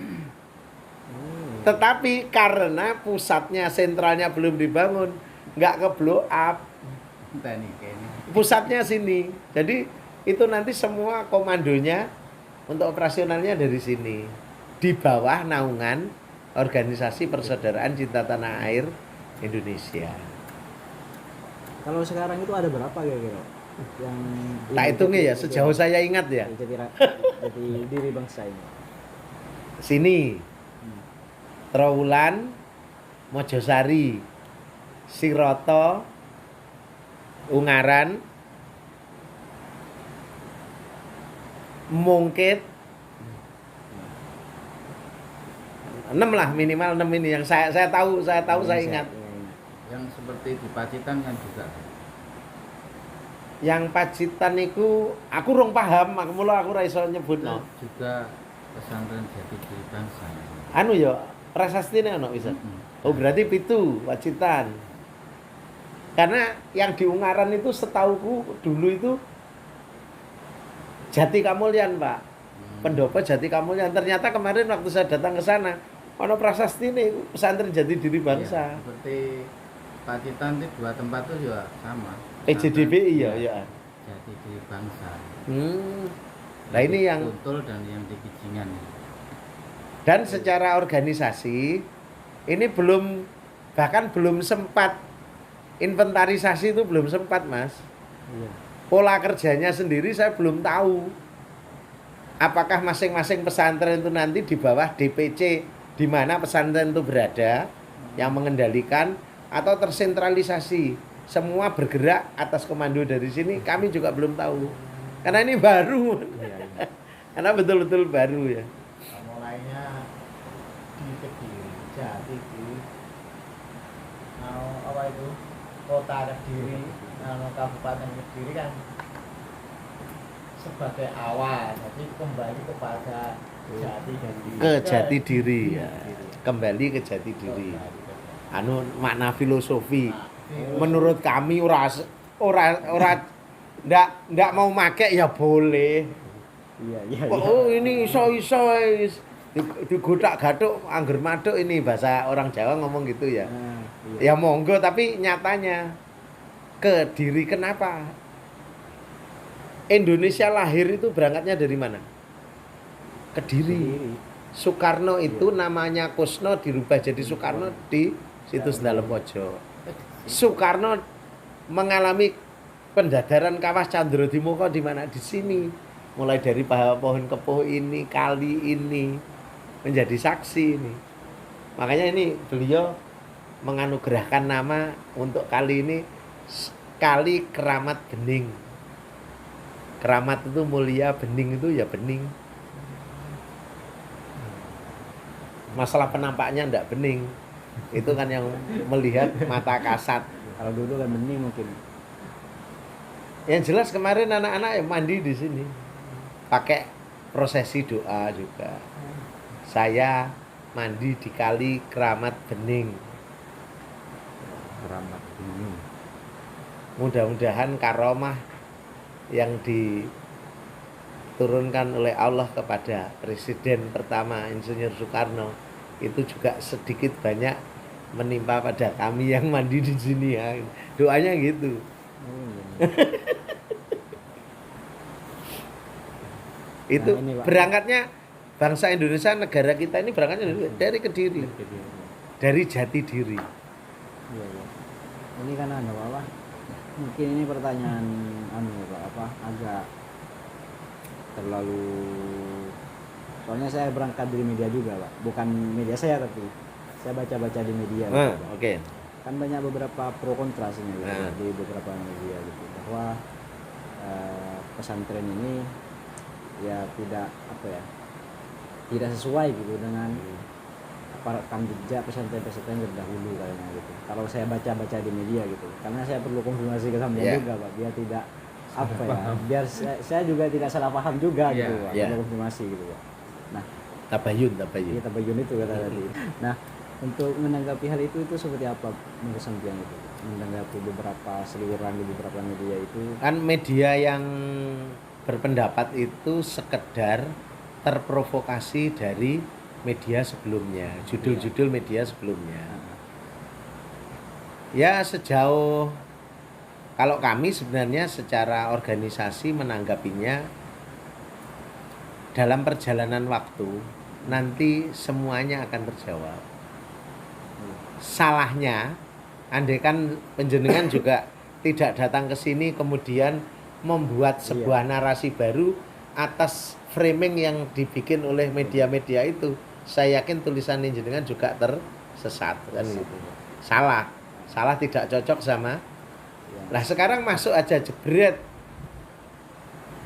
A: Tetapi karena pusatnya, sentralnya belum dibangun, nggak ke blow up. Pusatnya sini. Jadi itu nanti semua komandonya untuk operasionalnya dari sini. Di bawah naungan Organisasi Persaudaraan Cinta Tanah Air Indonesia.
B: Kalau sekarang itu ada berapa kira-kira? Yang
A: Tak hitungnya ya, sejauh saya ingat ya.
B: Jati Diri Bangsa ini.
A: Sini Trowulan, Mojosari, Siroto, Ungaran, Mungkit, 6 lah, minimal 6 ini yang saya tahu saya ingat.
C: Yang seperti di Pacitan kan juga.
A: Yang Pacitan itu aku rong paham, aku ra iso nyebutno.
C: Juga pesantren Jati Diri Bangsa.
A: Anu ya, prasastine ono bisa. Oh, berarti pitu Pacitan. Karena yang di Ungaran itu setauku dulu itu Jati Kamulyan, Pak. Pendopo Jati Kamulyan. Ternyata kemarin waktu saya datang ke sana, ono prasasti nih pesantren Jati Diri Bangsa.
C: Ya, seperti Pacitan itu 2 tempat itu juga sama.
A: PJDB iya.
C: Jati Diri Bangsa.
A: Nah ini yang
C: Kuntul dan yang di Kijingan.
A: dan secara organisasi ini bahkan belum sempat inventarisasi itu belum sempat, Mas.
B: Iya.
A: Pola kerjanya sendiri saya belum tahu. Apakah masing-masing pesantren itu nanti di bawah DPC di mana pesantren itu berada yang mengendalikan atau tersentralisasi semua bergerak atas komando dari sini, kami juga belum tahu karena ini baru. Karena betul-betul baru ya.
C: Mulainya di Kediri, Jati di apa itu kota Kediri, kabupaten Kediri kan sebagai awal, jadi kembali kepada Jati Diri.
A: Ke Jati Diri ya. Kembali ke Jati Diri. Anu makna filosofi. Menurut kami ora ndak mau make ya boleh.
B: Iya.
A: Oh ini iso digodak gathuk angger maduk, ini bahasa orang Jawa ngomong gitu ya.
B: Iya.
A: Ya monggo, tapi nyatanya Kediri kenapa? Indonesia lahir itu berangkatnya dari mana? Kediri. Soekarno itu namanya Kusno dirubah jadi Soekarno di situ Dalam Pojo. Soekarno mengalami pendadaran Kawah Candrodimoko di mana? Di sini. Mulai dari pohon kepuh ini, kali ini menjadi saksi ini. Makanya ini beliau menganugerahkan nama untuk kali ini Kali Keramat Bening. Keramat itu mulia, bening itu ya bening. Masalah penampaknya enggak bening. Itu kan yang melihat mata kasat.
B: Kalau dulu kan bening mungkin.
A: Yang jelas kemarin anak-anak yang mandi di sini. Pakai prosesi doa juga. Saya mandi di Kali Keramat Bening.
D: Keramat Bening.
A: Mudah-mudahan karomah yang diturunkan oleh Allah kepada Presiden pertama Insinyur Soekarno itu juga sedikit banyak menimpa pada kami yang mandi di sini ya. Doanya gitu. Itu
B: Nah, ini, Pak.
A: berangkatnya bangsa Indonesia, negara kita ini berangkatnya dari Kediri, dari jati diri.
B: Iya, iya. Ini kan apa? Mungkin ini pertanyaan Pak, agak terlalu, soalnya saya berangkat dari media juga, Pak. Bukan media saya, tapi saya baca-baca di media. Pak.
A: Oke.
B: Kan banyak beberapa pro kontra sih gitu,
A: Nah.
B: di beberapa media gitu, bahwa pesantren ini ya tidak sesuai gitu dengan rekam jejak pesantren terdahulu kayaknya gitu. Kalau saya baca-baca di media gitu, karena saya perlu konfirmasi ke sampean juga, Pak, biar tidak biar saya juga tidak salah paham juga gitu, Pak. Perlu konfirmasi gitu, Pak. Nah,
A: Tabayun.
B: iya, tabayun itu kata tadi. Nah, untuk menanggapi hal itu seperti apa menurut sampean itu? Menanggapi beberapa seliweran di beberapa media itu.
A: Kan media yang berpendapat itu sekedar terprovokasi dari media sebelumnya, judul-judul media sebelumnya. Ya, sejauh kalau kami sebenarnya secara organisasi menanggapinya, dalam perjalanan waktu nanti semuanya akan terjawab. Salahnya, andai kan penjenengan juga tidak datang ke sini kemudian membuat sebuah narasi baru atas framing yang dibikin oleh media-media itu, saya yakin tulisan jenengan juga tersesat kan gitu. Salah tidak cocok sama. Nah, sekarang masuk aja jebret.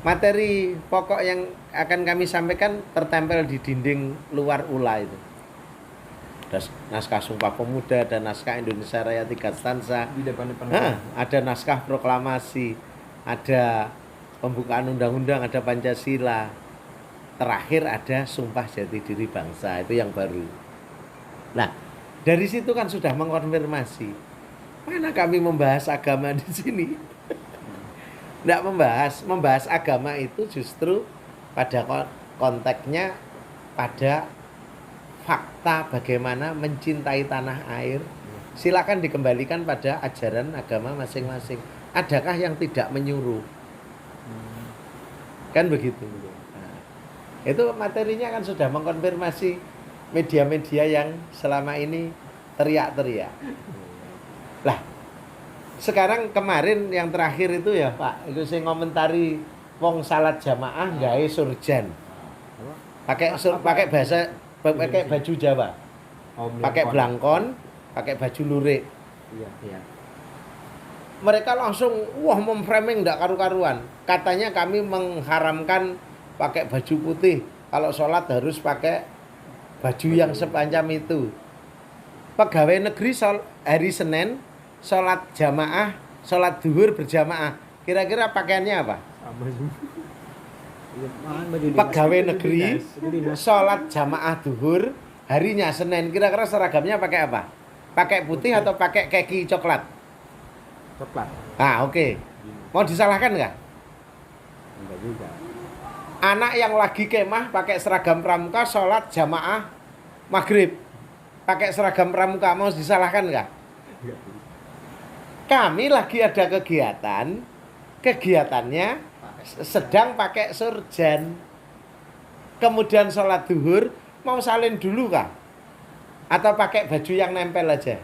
A: Materi pokok yang akan kami sampaikan tertempel di dinding luar ULA itu. Ada naskah Sumpah Pemuda, ada naskah Indonesia Raya 3 stanza.
D: Di depan-depan.
A: Ada naskah proklamasi, ada pembukaan undang-undang, ada Pancasila. Terakhir ada Sumpah Jati Diri Bangsa, itu yang baru. Nah, dari situ kan sudah mengkonfirmasi. Mana kami membahas agama di sini? Tidak membahas agama itu justru pada konteksnya pada fakta bagaimana mencintai tanah air. Silakan dikembalikan pada ajaran agama masing-masing. Adakah yang tidak menyuruh? Kan begitu. Nah, itu materinya kan sudah mengkonfirmasi media-media yang selama ini teriak-teriak. Lah, sekarang kemarin yang terakhir itu ya Pak, itu saya ngomentari wong salat jamaah gawe surjan. Pakai baju Jawa. Pakai blangkon, pakai baju lurik.
B: Iya.
A: Mereka langsung memframing enggak karu-karuan. Katanya kami mengharamkan pakai baju putih. Kalau sholat harus pakai baju yang sepanjang itu. Pegawai negeri hari Senin sholat jamaah, sholat duhur berjamaah. Kira-kira pakaiannya apa? Pegawai negeri sholat jamaah duhur harinya Senin. Kira-kira seragamnya pakai apa? Pakai putih atau pakai kaki coklat?
B: Coklat.
A: Oke. Mau disalahkan nggak?
B: Enggak juga.
A: Anak yang lagi kemah pakai seragam pramuka sholat jamaah maghrib pakai seragam pramuka, mau disalahkan nggak? Kami lagi ada kegiatannya sedang pakai surjan, kemudian sholat duhur mau salin dulu kah? Atau pakai baju yang nempel aja?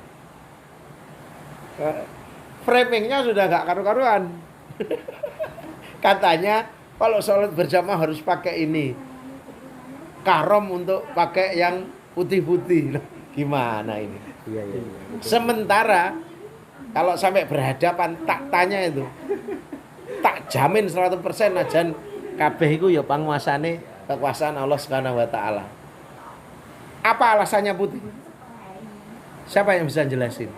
A: Framingnya sudah nggak karu-karuan. Katanya kalau sholat berjamaah harus pakai ini, karom untuk pakai yang putih-putih. Gimana ini?
B: Iya.
A: Sementara kalau sampai berhadapan tak tanya itu, tak jamin 100% ajan kabeh iku ya panguasane kekuasaan Allah Subhanahu wa taala. Apa alasannya putih? Siapa yang bisa jelasin?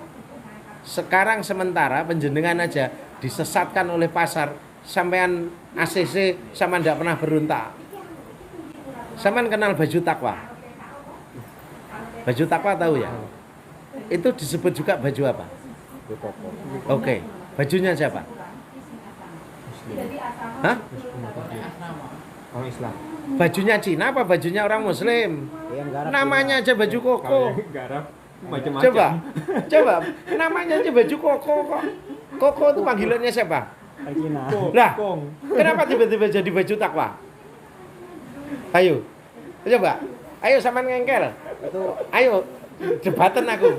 A: Sekarang sementara penjenengan aja disesatkan oleh pasar, sampean ACC sama ndak pernah beruntak. Sampean kenal baju takwa? Baju takwa tahu ya? Itu disebut juga baju apa? Oke. Bajunya siapa? Hah?
D: Orang Islam.
A: Bajunya Cina apa bajunya orang Muslim?
B: Yang garap
A: Namanya aja baju koko.
D: Garap. Macam-macam.
A: Coba namanya aja baju koko kok. Koko itu panggilannya siapa?
B: Akina.
A: Lah, kenapa tiba-tiba jadi baju takwa? Ayo, coba. Ayo sampean ngengkel.
B: Itu
A: Ayo, debatan aku.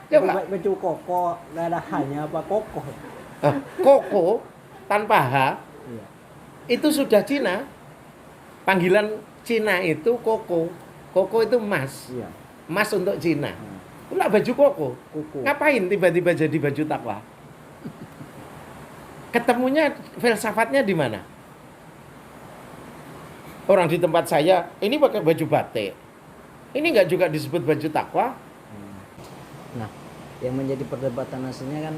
A: Coba.
B: baju koko, nggak ada hanya apa kokoh.
A: Koko tanpa H
B: Iya.
A: itu sudah Cina. Panggilan Cina itu koko. Koko itu emas.
B: Iya.
A: Emas untuk Cina.
B: Hmm.
A: Itulah baju koko.
B: Kuku.
A: Ngapain tiba-tiba jadi baju takwa? Ketemunya filsafatnya di mana? Orang di tempat saya ini pakai baju batik. Ini nggak juga disebut baju takwa?
B: Nah, yang menjadi perdebatan aslinya kan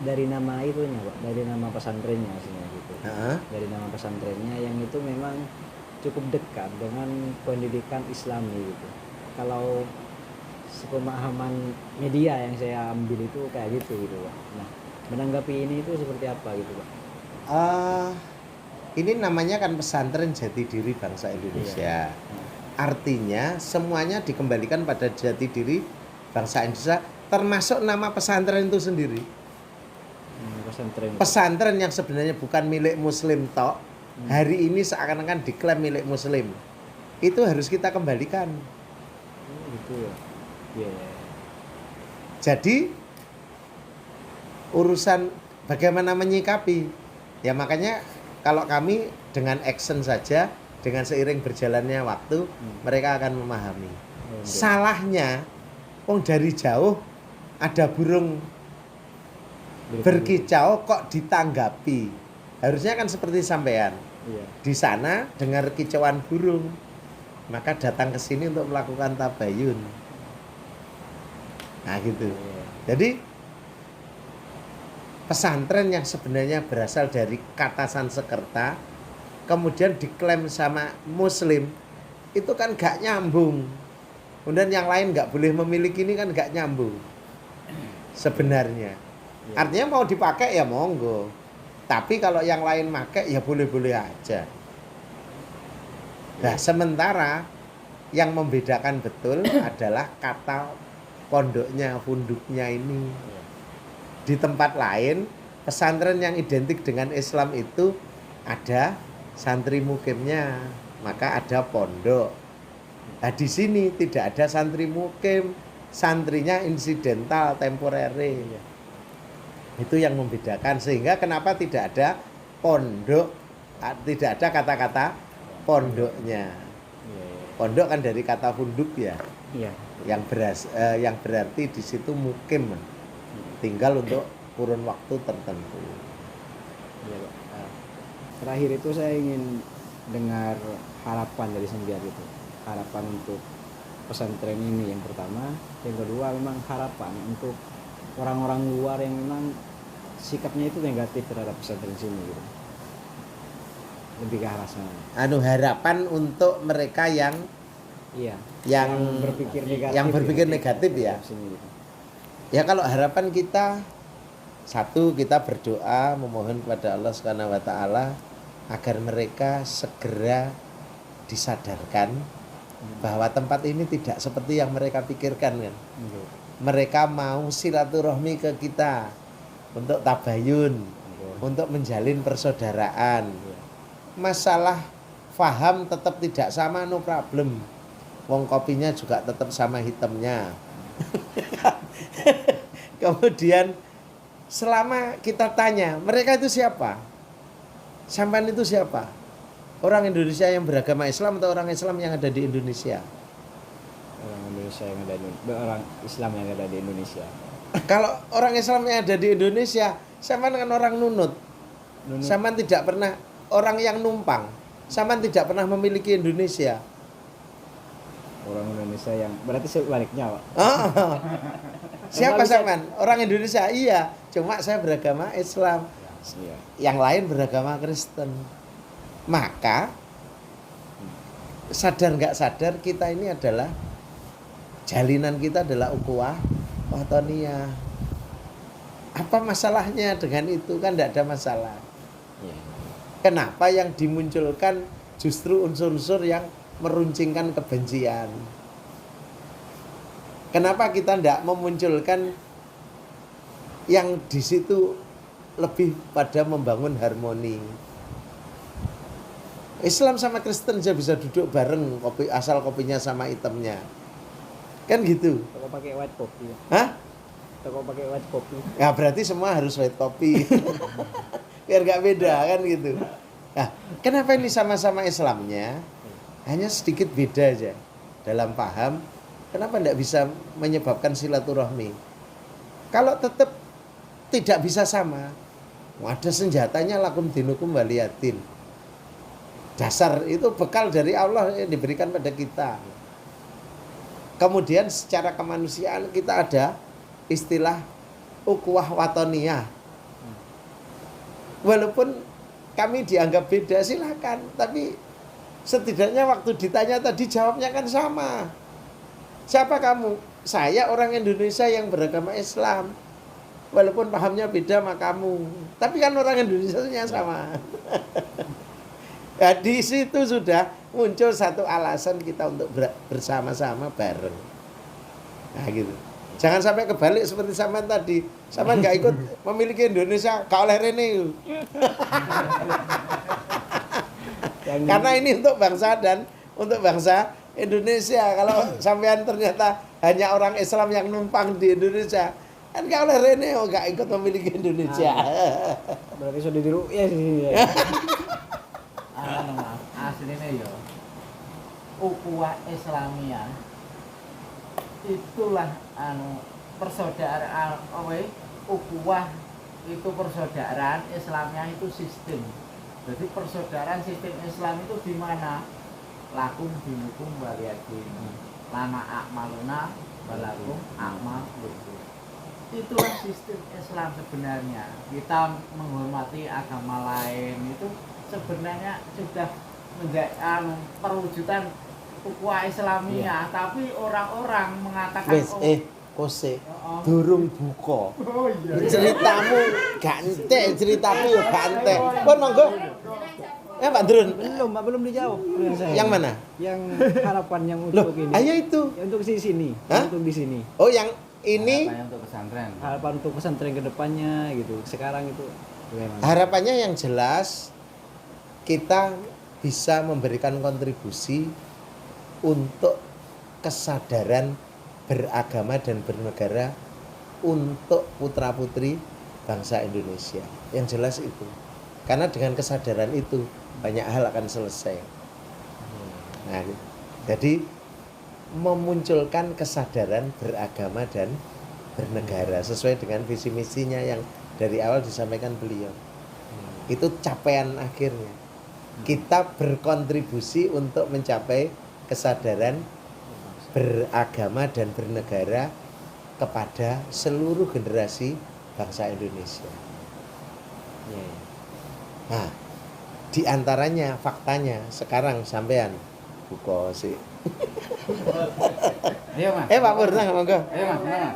B: dari nama itunya, Pak, dari nama pesantrennya aslinya gitu.
A: Heeh.
B: Dari nama pesantrennya yang itu memang cukup dekat dengan pendidikan Islami gitu. Kalau sepemahaman media yang saya ambil itu kayak gitu gitu, Pak. Nah, menanggapi ini itu seperti apa gitu, Pak?
A: Ini namanya kan pesantren jati diri bangsa Indonesia. Artinya semuanya dikembalikan pada jati diri bangsa Indonesia, termasuk nama pesantren itu sendiri.
B: Pesantren.
A: Pesantren yang sebenarnya bukan milik Muslim tok, hari ini seakan-akan diklaim milik Muslim. Itu harus kita kembalikan.
B: Gitu ya. Iya.
A: Jadi urusan bagaimana menyikapi, ya makanya kalau kami dengan action saja, dengan seiring berjalannya waktu, mereka akan memahami. Salahnya, dari jauh ada burung berkicau kok ditanggapi. Harusnya kan seperti sampean.
B: Iya.
A: Di sana dengar kicauan burung, maka datang ke sini untuk melakukan tabayun. Nah gitu. Jadi pesantren yang sebenarnya berasal dari kata Sanskerta kemudian diklaim sama Muslim itu kan gak nyambung. Kemudian yang lain gak boleh memiliki, ini kan gak nyambung sebenarnya. Artinya mau dipakai ya monggo, tapi kalau yang lain pakai ya boleh-boleh aja. Nah sementara yang membedakan betul adalah kata pondoknya, funduknya ini. Di tempat lain pesantren yang identik dengan Islam itu ada santri mukimnya, maka ada pondok. Nah di sini tidak ada santri mukim, santrinya insidental, temporary. Itu yang membedakan, sehingga kenapa tidak ada pondok, tidak ada kata-kata pondoknya. Pondok kan dari kata funduk ya,
B: Iya.
A: yang berarti di situ mukim, tinggal untuk kurun waktu tertentu.
B: Iya, Pak. Terakhir itu saya ingin dengar harapan dari Sembiar itu. Harapan untuk pesantren ini yang pertama, yang kedua memang harapan untuk orang-orang luar yang memang sikapnya itu negatif terhadap pesantren sini gitu. Lebih ke arah sana.
A: Harapan untuk mereka yang
B: Iya.
A: yang
B: berpikir negatif.
A: yang berpikir negatif ya.
B: Sini, gitu.
A: Ya kalau harapan kita, satu, kita berdoa memohon kepada Allah Subhanahu wa taala agar mereka segera disadarkan bahwa tempat ini tidak seperti yang mereka pikirkan kan. Mereka mau silaturahmi ke kita untuk tabayun, untuk menjalin persaudaraan. Masalah faham tetap tidak sama, no problem. Wong kopinya juga tetap sama hitamnya. Kemudian selama kita tanya, mereka itu siapa? Sampean itu siapa? Orang Indonesia yang beragama Islam atau orang Islam yang ada di Indonesia?
B: Orang Indonesia yang ada di orang Islam yang ada di Indonesia.
A: Kalau orang Islam yang ada di Indonesia, sampean kan orang nunut. Sampean tidak pernah, orang yang numpang. Sampean tidak pernah memiliki Indonesia.
B: Orang Indonesia yang berarti sebaliknya, Pak.
A: Oh. Siapa sampean? Orang Indonesia, iya. Cuma saya beragama Islam.
B: Iya.
A: Yang lain beragama Kristen. Maka sadar nggak sadar kita ini adalah jalinan kita adalah ukhuwah watoniyah. Apa masalahnya dengan itu? Kan tidak ada masalah.
B: Iya.
A: Kenapa yang dimunculkan justru unsur-unsur yang meruncingkan kebencian? Kenapa kita tidak memunculkan yang di situ lebih pada membangun harmoni? Islam sama Kristen aja bisa duduk bareng, kopi asal kopinya sama hitamnya. Kan gitu.
B: Kalau pakai white coffee.
A: Hah?
B: Kalau pakai white coffee.
A: Ya berarti semua harus white coffee. Biar gak beda kan gitu. Nah, kenapa ini sama-sama Islamnya? Hanya sedikit beda aja dalam paham. Kenapa tidak bisa menyebabkan silaturahmi? Kalau tetap tidak bisa sama, ada senjatanya lakum dinukum waliyatin. Dasar itu bekal dari Allah yang diberikan pada kita. Kemudian secara kemanusiaan kita ada istilah ukhuwah watoniyah. Walaupun kami dianggap beda silakan, tapi setidaknya waktu ditanya tadi jawabnya kan sama. Siapa kamu? Saya orang Indonesia yang beragama Islam. Walaupun pahamnya beda sama kamu, tapi kan orang Indonesia-nya sama. Nah, di situ sudah muncul satu alasan kita untuk bersama-sama bareng. Nah gitu. Jangan sampai kebalik seperti Saman tadi. Saman nggak ikut memiliki Indonesia, gak oleh Rene. Karena ini untuk bangsa dan untuk bangsa Indonesia. Kalau sampean ternyata hanya orang Islam yang numpang di Indonesia, kan gak oleh Rene gak ikut memiliki Indonesia.
B: Berarti sudah diru ya sini ya.
C: Aslinya ya ukhuwah Islamiyah itulah persaudaraan ukhuwah itu persaudaraan, Islamnya itu sistem. Jadi persaudaraan sistem Islam itu di mana? Lakum dinukum waliyadin. Lana akmaluna walakum akmalukum. Itulah sistem Islam sebenarnya. Kita menghormati agama lain itu sebenarnya sudah menjadi perwujudan ukhuwah Islamiyah, tapi orang-orang mengatakan
A: kose durung buka.
C: Oh iya.
A: Ceritamu gak entek, ceritaku ya gak entek. Pun monggo. Ya Pak Drun.
B: Belum dijawab yang saya.
A: Yang mana?
B: Yang harapan yang
A: Loh,
B: untuk ini.
A: ayo itu.
B: Ya, untuk di sini.
A: Hah?
B: Untuk di sini.
A: Oh, yang ini
C: Harapannya untuk pesantren.
B: Harapan untuk pesantren ke depannya gitu. Sekarang itu bagaimana?
A: harapannya yang jelas kita bisa memberikan kontribusi untuk kesadaran beragama dan bernegara untuk putra-putri bangsa Indonesia. Yang jelas itu. Karena dengan kesadaran itu banyak hal akan selesai. Nah, jadi memunculkan kesadaran beragama dan bernegara sesuai dengan visi misinya yang dari awal disampaikan beliau. Itu capaian akhirnya. Kita berkontribusi untuk mencapai kesadaran beragama dan bernegara kepada seluruh generasi bangsa Indonesia. Nah, di antaranya faktanya sekarang sampean buka sih.
C: Ayo Mas.
A: Pak Pur, monggo.
C: Ayo Mas, mana?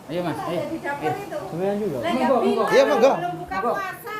C: Ayo Mas, ayo.
B: Sebenarnya juga.
A: Iya, monggo.
E: Belum buka puasa.